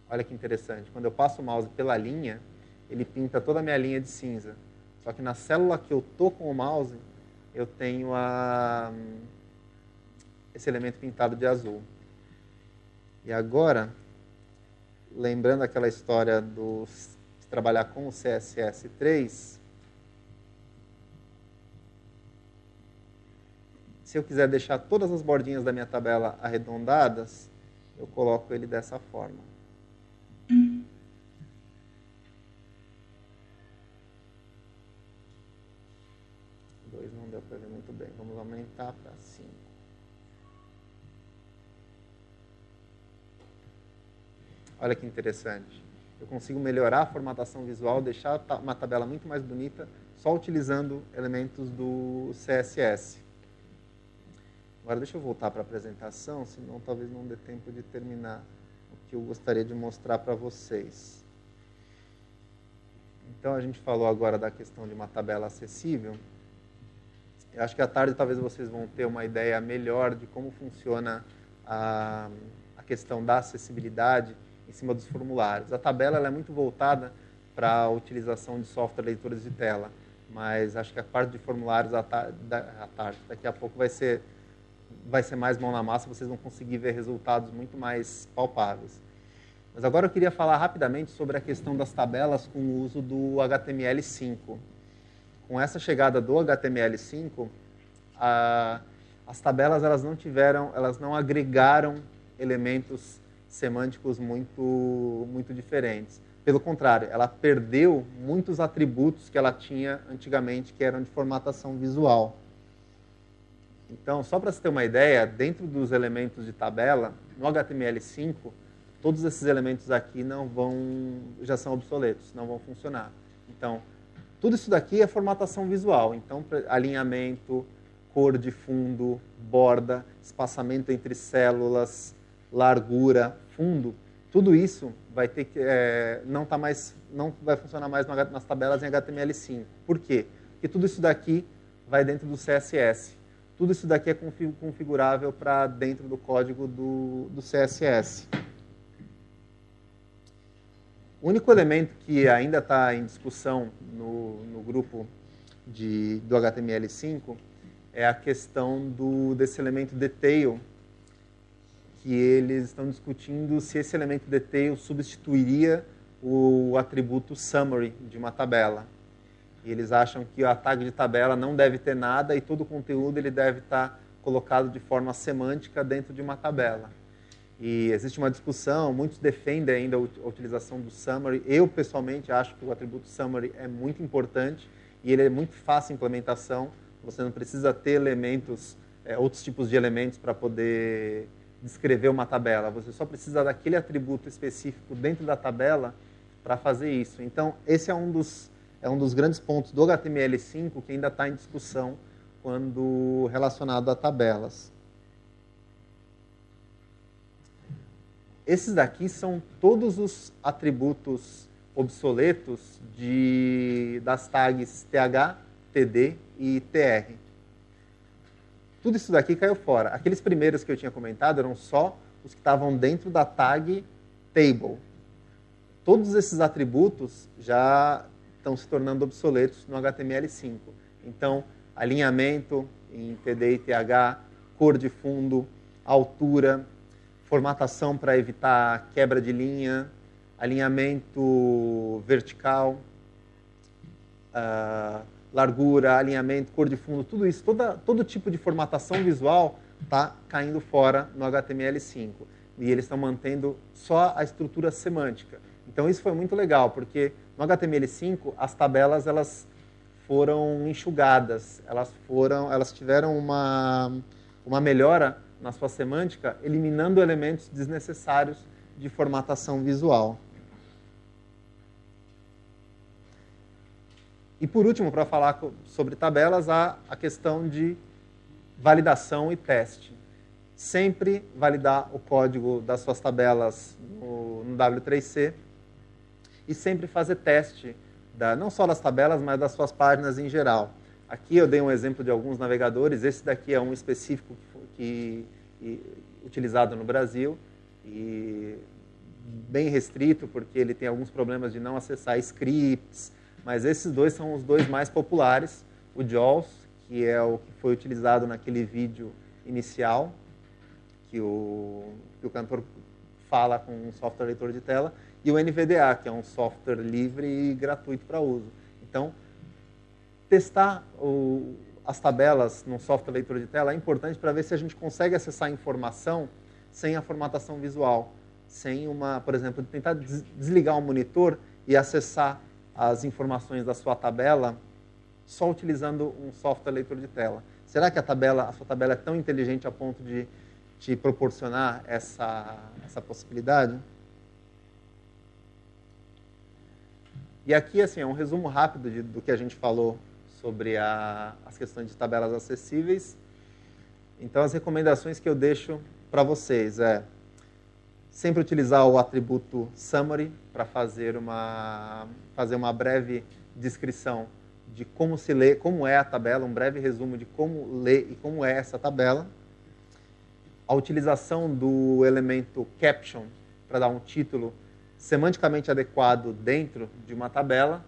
Olha que interessante. Quando eu passo o mouse pela linha, ele pinta toda a minha linha de cinza. Só que na célula que eu estou com o mouse, eu tenho esse elemento pintado de azul. E agora, lembrando aquela história de trabalhar com o CSS3, se eu quiser deixar todas as bordinhas da minha tabela arredondadas, eu coloco ele dessa forma. Dois não deu para ver muito bem. Vamos aumentar para 5. Olha que interessante. Eu consigo melhorar a formatação visual, deixar uma tabela muito mais bonita, só utilizando elementos do CSS. Agora deixa eu voltar para a apresentação, senão talvez não dê tempo de terminar o que eu gostaria de mostrar para vocês. Então a gente falou agora da questão de uma tabela acessível. Eu acho que à tarde talvez vocês vão ter uma ideia melhor de como funciona a questão da acessibilidade em cima dos formulários. A tabela ela é muito voltada para a utilização de software leitores de tela, mas acho que a parte de formulários à tarde, daqui a pouco vai ser mais mão na massa, vocês vão conseguir ver resultados muito mais palpáveis. Mas agora eu queria falar rapidamente sobre a questão das tabelas com o uso do HTML5. Com essa chegada do HTML5, as tabelas elas não agregaram elementos semânticos muito diferentes. Pelo contrário, ela perdeu muitos atributos que ela tinha antigamente, que eram de formatação visual. Então, só para você ter uma ideia, dentro dos elementos de tabela, no HTML5, todos esses elementos aqui já são obsoletos, não vão funcionar. Então, tudo isso daqui é formatação visual. Então, alinhamento, cor de fundo, borda, espaçamento entre células, largura, fundo, tudo isso vai ter que não vai funcionar mais nas tabelas em HTML5. Por quê? Porque tudo isso daqui vai dentro do CSS. Tudo isso daqui é configurável para dentro do código do CSS. O único elemento que ainda está em discussão no grupo do HTML5 é a questão desse elemento detail, que eles estão discutindo se esse elemento detail substituiria o atributo summary de uma tabela. E eles acham que a tag de tabela não deve ter nada e todo o conteúdo ele deve estar colocado de forma semântica dentro de uma tabela. E existe uma discussão, muitos defendem ainda a utilização do summary. Eu, pessoalmente, acho que o atributo summary é muito importante e ele é muito fácil em implementação. Você não precisa ter elementos, outros tipos de elementos para poder descrever uma tabela. Você só precisa daquele atributo específico dentro da tabela para fazer isso. Então, esse é um dos grandes pontos do HTML5 que ainda está em discussão quando relacionado a tabelas. Esses daqui são todos os atributos obsoletos das tags TH, TD e TR. Tudo isso daqui caiu fora. Aqueles primeiros que eu tinha comentado eram só os que estavam dentro da tag table. Todos esses atributos já estão se tornando obsoletos no HTML5. Então, alinhamento em TD e TH, cor de fundo, altura, formatação para evitar quebra de linha, alinhamento vertical, largura, alinhamento, cor de fundo, tudo isso, todo tipo de formatação visual está caindo fora no HTML5. E eles estão mantendo só a estrutura semântica. Então isso foi muito legal, porque no HTML5 as tabelas elas foram enxugadas, elas tiveram uma melhora na sua semântica, eliminando elementos desnecessários de formatação visual. E por último, para falar sobre tabelas, há a questão de validação e teste. Sempre validar o código das suas tabelas no W3C e sempre fazer teste, não só das tabelas, mas das suas páginas em geral. Aqui eu dei um exemplo de alguns navegadores, esse daqui é um específico utilizado no Brasil, e bem restrito, porque ele tem alguns problemas de não acessar scripts, mas esses dois são os dois mais populares, o JAWS, que é o que foi utilizado naquele vídeo inicial, que o cantor fala com um software leitor de tela, e o NVDA, que é um software livre e gratuito para uso. Então, testar as tabelas no software leitor de tela é importante para ver se a gente consegue acessar a informação sem a formatação visual, sem por exemplo, tentar desligar o monitor e acessar as informações da sua tabela só utilizando um software leitor de tela. Será que a sua tabela é tão inteligente a ponto de te proporcionar essa possibilidade? E aqui, assim, é um resumo rápido do que a gente falou sobre as questões de tabelas acessíveis. Então, as recomendações que eu deixo para vocês sempre utilizar o atributo summary para fazer uma breve descrição de como se lê, como é a tabela, um breve resumo de como lê e como é essa tabela. A utilização do elemento caption para dar um título semanticamente adequado dentro de uma tabela.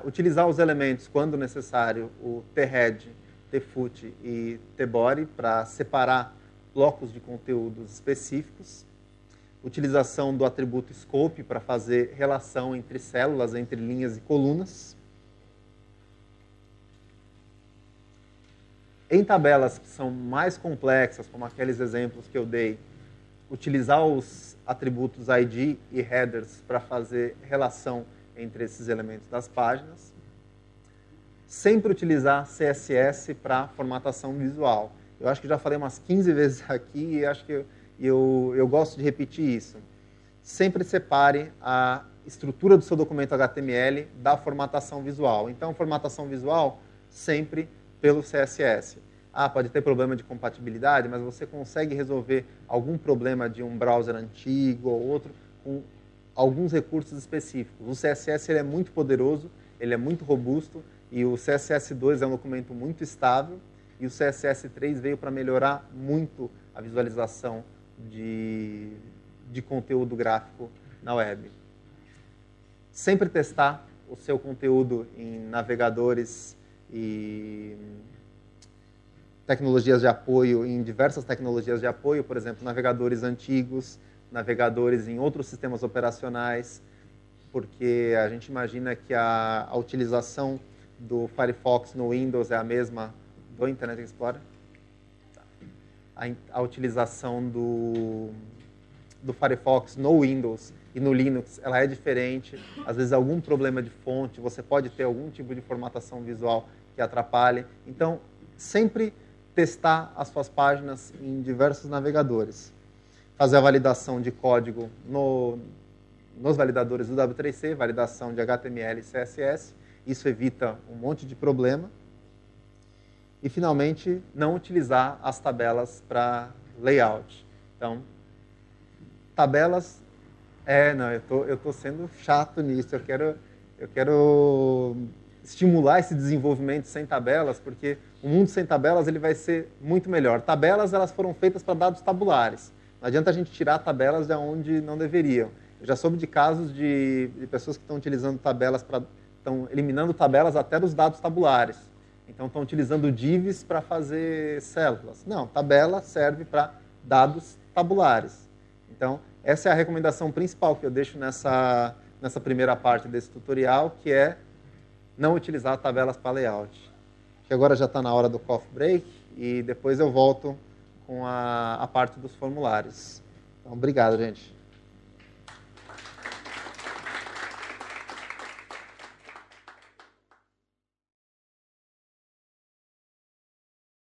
Utilizar os elementos, quando necessário, o thead, thefoot e thebody para separar blocos de conteúdos específicos. Utilização do atributo scope para fazer relação entre células, entre linhas e colunas. Em tabelas que são mais complexas, como aqueles exemplos que eu dei, utilizar os atributos ID e headers para fazer relação entre esses elementos das páginas. Sempre utilizar CSS para formatação visual. Eu acho que já falei umas 15 vezes aqui e acho que eu gosto de repetir isso. Sempre separe a estrutura do seu documento HTML da formatação visual. Então, formatação visual sempre pelo CSS. Pode ter problema de compatibilidade, mas você consegue resolver algum problema de um browser antigo ou outro com alguns recursos específicos. O CSS ele é muito poderoso, ele é muito robusto, e o CSS2 é um documento muito estável, e o CSS3 veio para melhorar muito a visualização de conteúdo gráfico na web. Sempre testar o seu conteúdo em navegadores e tecnologias de apoio, em diversas tecnologias de apoio, por exemplo, navegadores antigos, navegadores em outros sistemas operacionais, porque a gente imagina que a utilização do Firefox no Windows é a mesma do Internet Explorer. A utilização do Firefox no Windows e no Linux, ela é diferente. Às vezes, algum problema de fonte, você pode ter algum tipo de formatação visual que atrapalhe. Então, sempre testar as suas páginas em diversos navegadores. Fazer a validação de código nos validadores do W3C, validação de HTML e CSS. Isso evita um monte de problema. E, finalmente, não utilizar as tabelas para layout. Então, tabelas... eu tô sendo chato nisso. Eu quero estimular esse desenvolvimento sem tabelas, porque o mundo sem tabelas ele vai ser muito melhor. Tabelas elas foram feitas para dados tabulares. Não adianta a gente tirar tabelas de onde não deveriam. Eu já soube de casos de pessoas que estão utilizando tabelas estão eliminando tabelas até dos dados tabulares. Então, estão utilizando divs para fazer células. Não, tabela serve para dados tabulares. Então, essa é a recomendação principal que eu deixo nessa primeira parte desse tutorial, que é não utilizar tabelas para layout. Que agora já está na hora do coffee break e depois eu volto com a parte dos formulários. Então, obrigado, gente.